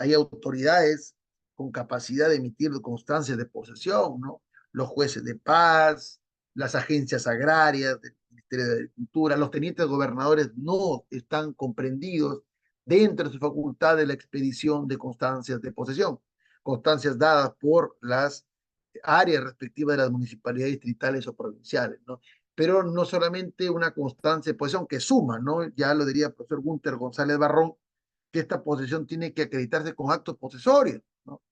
[SPEAKER 2] hay autoridades con capacidad de emitir constancias de posesión, ¿no? Los jueces de paz, las agencias agrarias del Ministerio de Agricultura, los tenientes gobernadores no están comprendidos dentro de su facultad de la expedición de constancias de posesión, constancias dadas por las áreas respectivas de las municipalidades distritales o provinciales, ¿no? Pero no solamente una constante posición que suma, ¿no? Ya lo diría el profesor Gunther González Barrón, que esta posesión tiene que acreditarse con actos posesorios, ¿no?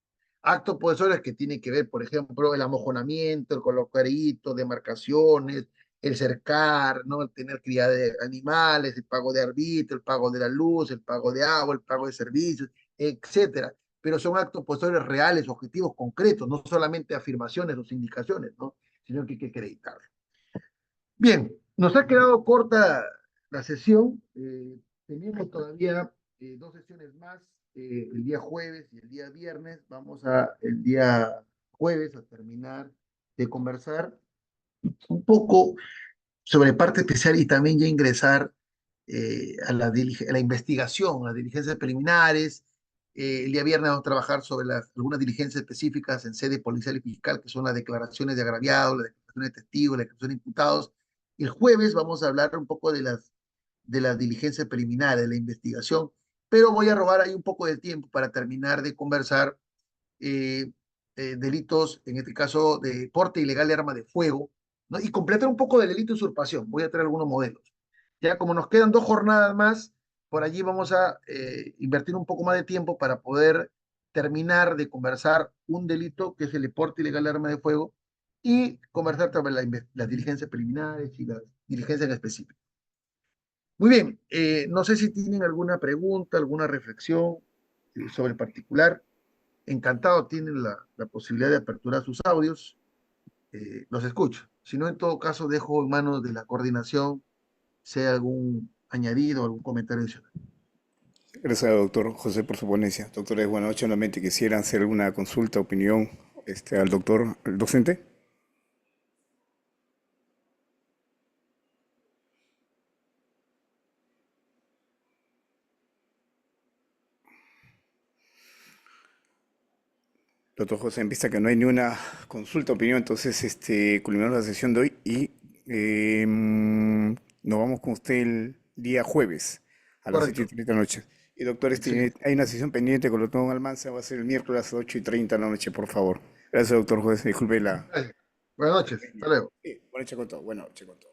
[SPEAKER 2] Actos posesorios que tienen que ver, por ejemplo, el amojonamiento, el colocarito, demarcaciones, el cercar, ¿no? El tener cría de animales, el pago de arbitrio, el pago de la luz, el pago de agua, el pago de servicios, etcétera. Pero son actos posesorios reales, objetivos concretos, no solamente afirmaciones o indicaciones, ¿no? Sino que hay que acreditarlo. Bien, nos ha quedado corta la sesión. Tenemos todavía dos sesiones más, el día jueves y el día viernes. Vamos a el día jueves a terminar de conversar un poco sobre parte especial y también ya ingresar a la investigación, las diligencias preliminares. El día viernes vamos a trabajar sobre algunas diligencias específicas en sede policial y fiscal, que son las declaraciones de agraviados, las declaraciones de testigos, las declaraciones de imputados. El jueves vamos a hablar un poco de las diligencias preliminares, de la investigación, pero voy a robar ahí un poco de tiempo para terminar de conversar eh, delitos, en este caso de porte ilegal de arma de fuego, ¿no? Y completar un poco del delito de usurpación. Voy a traer algunos modelos. Ya como nos quedan 2 jornadas más, por allí vamos a invertir un poco más de tiempo para poder terminar de conversar un delito que es el porte ilegal de arma de fuego y conversar sobre las diligencias preliminares y las diligencias en específico. Muy bien, no sé si tienen alguna pregunta, alguna reflexión sobre el particular. Encantado, tienen la posibilidad de aperturar sus audios. Los escucho. Si no, en todo caso, dejo en manos de la coordinación, sea algún añadido, algún comentario adicional.
[SPEAKER 1] Gracias, doctor José, por su ponencia. Doctores, buenas noches. Nuevamente quisiera hacer alguna consulta, opinión, al doctor, el docente. Doctor José, en vista que no hay ni una consulta, opinión, entonces culminamos la sesión de hoy y nos vamos con usted el día jueves a las 7 y
[SPEAKER 2] Correcto.
[SPEAKER 1] 30 de la noche. Y doctor,
[SPEAKER 2] Excelente.
[SPEAKER 1] hay una sesión pendiente con el doctor Almanza, va a ser el miércoles a las 8:30 de la noche, por favor. Gracias, doctor José, disculpe la...
[SPEAKER 2] Gracias. Buenas noches. Hasta luego.
[SPEAKER 1] Sí, buenas noches con todo, buenas noches con todo.